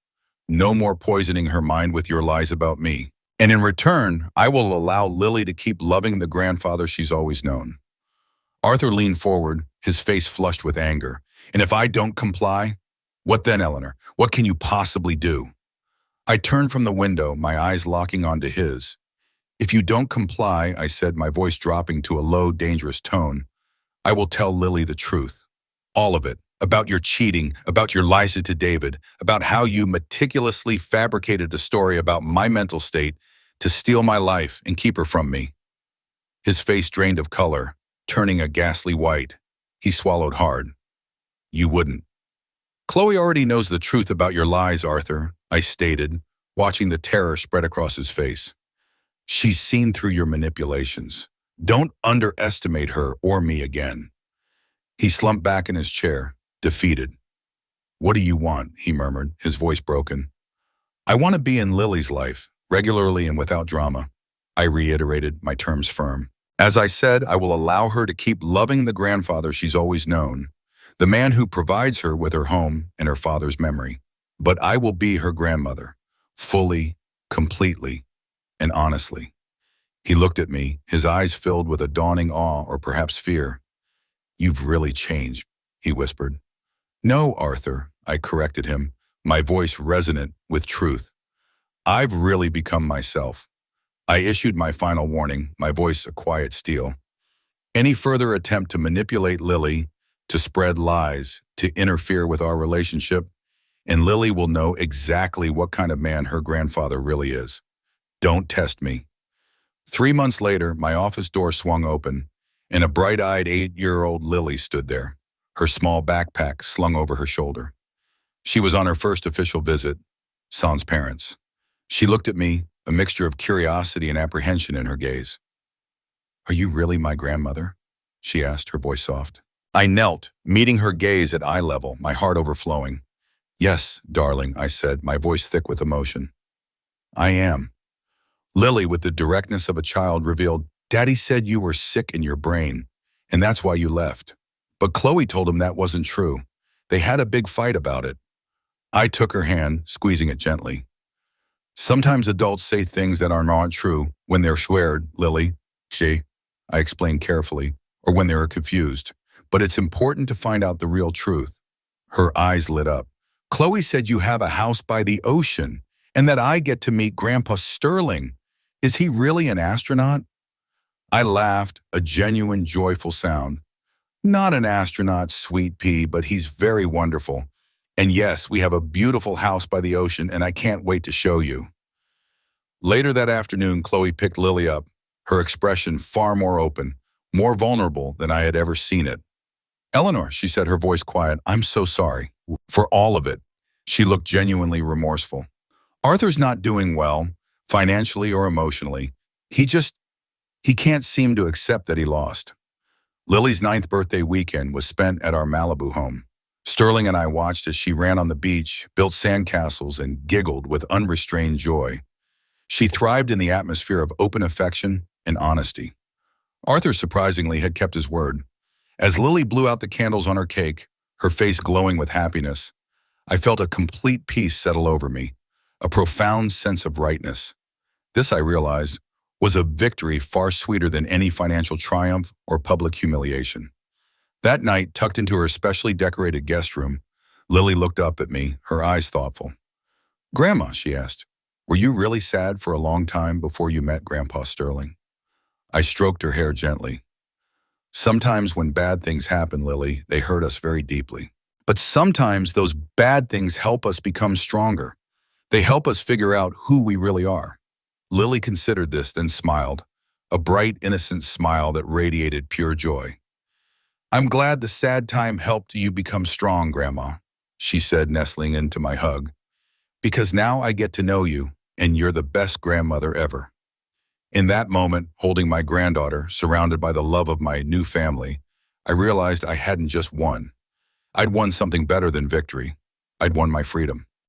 No more poisoning her mind with your lies about me. And in return, I will allow Lily to keep loving the grandfather she's always known." Arthur leaned forward, his face flushed with anger. "And if I don't comply? What then, Eleanor? What can you possibly do?" I turned from the window, my eyes locking onto his. "If you don't comply," I said, my voice dropping to a low, dangerous tone, "I will tell Lily the truth. All of it. About your cheating, about your lies to David, about how you meticulously fabricated a story about my mental state to steal my life and keep her from me." His face drained of color, turning a ghastly white. He swallowed hard. "You wouldn't." "Chloe already knows the truth about your lies, Arthur," I stated, watching the terror spread across his face. "She's seen through your manipulations. Don't underestimate her or me again." He slumped back in his chair, defeated. "What do you want?" he murmured, his voice broken. "I want to be in Lily's life, regularly and without drama," I reiterated, my terms firm. "As I said, I will allow her to keep loving the grandfather she's always known, the man who provides her with her home and her father's memory. But I will be her grandmother, fully, completely, and honestly." He looked at me, his eyes filled with a dawning awe or perhaps fear. "You've really changed," he whispered. "No, Arthur," I corrected him, my voice resonant with truth. "I've really become myself." I issued my final warning, my voice a quiet steel. "Any further attempt to manipulate Lily, to spread lies, to interfere with our relationship, and Lily will know exactly what kind of man her grandfather really is. Don't test me." 3 months later, my office door swung open, and a bright-eyed 8-year-old Lily stood there, her small backpack slung over her shoulder. She was on her first official visit, sans parents. She looked at me, a mixture of curiosity and apprehension in her gaze. "Are you really my grandmother?" she asked, her voice soft. I knelt, meeting her gaze at eye level, my heart overflowing. "Yes, darling," I said, my voice thick with emotion. "I am." Lily, with the directness of a child, revealed, "Daddy said you were sick in your brain, and that's why you left. But Chloe told him that wasn't true. They had a big fight about it." I took her hand, squeezing it gently. "Sometimes adults say things that aren't true when they're scared, Lily," I explained carefully, "or when they're confused. But it's important to find out the real truth." Her eyes lit up. "Chloe said you have a house by the ocean, and that I get to meet Grandpa Sterling. Is he really an astronaut?" I laughed, a genuine, joyful sound. "Not an astronaut, sweet pea, but he's very wonderful. And yes, we have a beautiful house by the ocean, and I can't wait to show you." Later that afternoon, Chloe picked Lily up, her expression far more open, more vulnerable than I had ever seen it. "Eleanor," she said, her voice quiet, "I'm so sorry. For all of it." She looked genuinely remorseful. "Arthur's not doing well. financially or emotionally. He can't seem to accept that he lost. Lily's ninth birthday weekend was spent at our Malibu home. Sterling and I watched as she ran on the beach, built sandcastles, and giggled with unrestrained joy. She thrived in the atmosphere of open affection and honesty. Arthur surprisingly had kept his word. As Lily blew out the candles on her cake, her face glowing with happiness, I felt a complete peace settle over me, a profound sense of rightness. This, I realized, was a victory far sweeter than any financial triumph or public humiliation. That night, tucked into her specially decorated guest room, Lily looked up at me, her eyes thoughtful. "Grandma," she asked, "were you really sad for a long time before you met Grandpa Sterling?" I stroked her hair gently. "Sometimes when bad things happen, Lily, they hurt us very deeply. But sometimes those bad things help us become stronger. They help us figure out who we really are." Lily considered this, then smiled, a bright, innocent smile that radiated pure joy. "I'm glad the sad time helped you become strong, Grandma," she said, nestling into my hug, "because now I get to know you, and you're the best grandmother ever." In that moment, holding my granddaughter, surrounded by the love of my new family, I realized I hadn't just won. I'd won something better than victory. I'd won my freedom.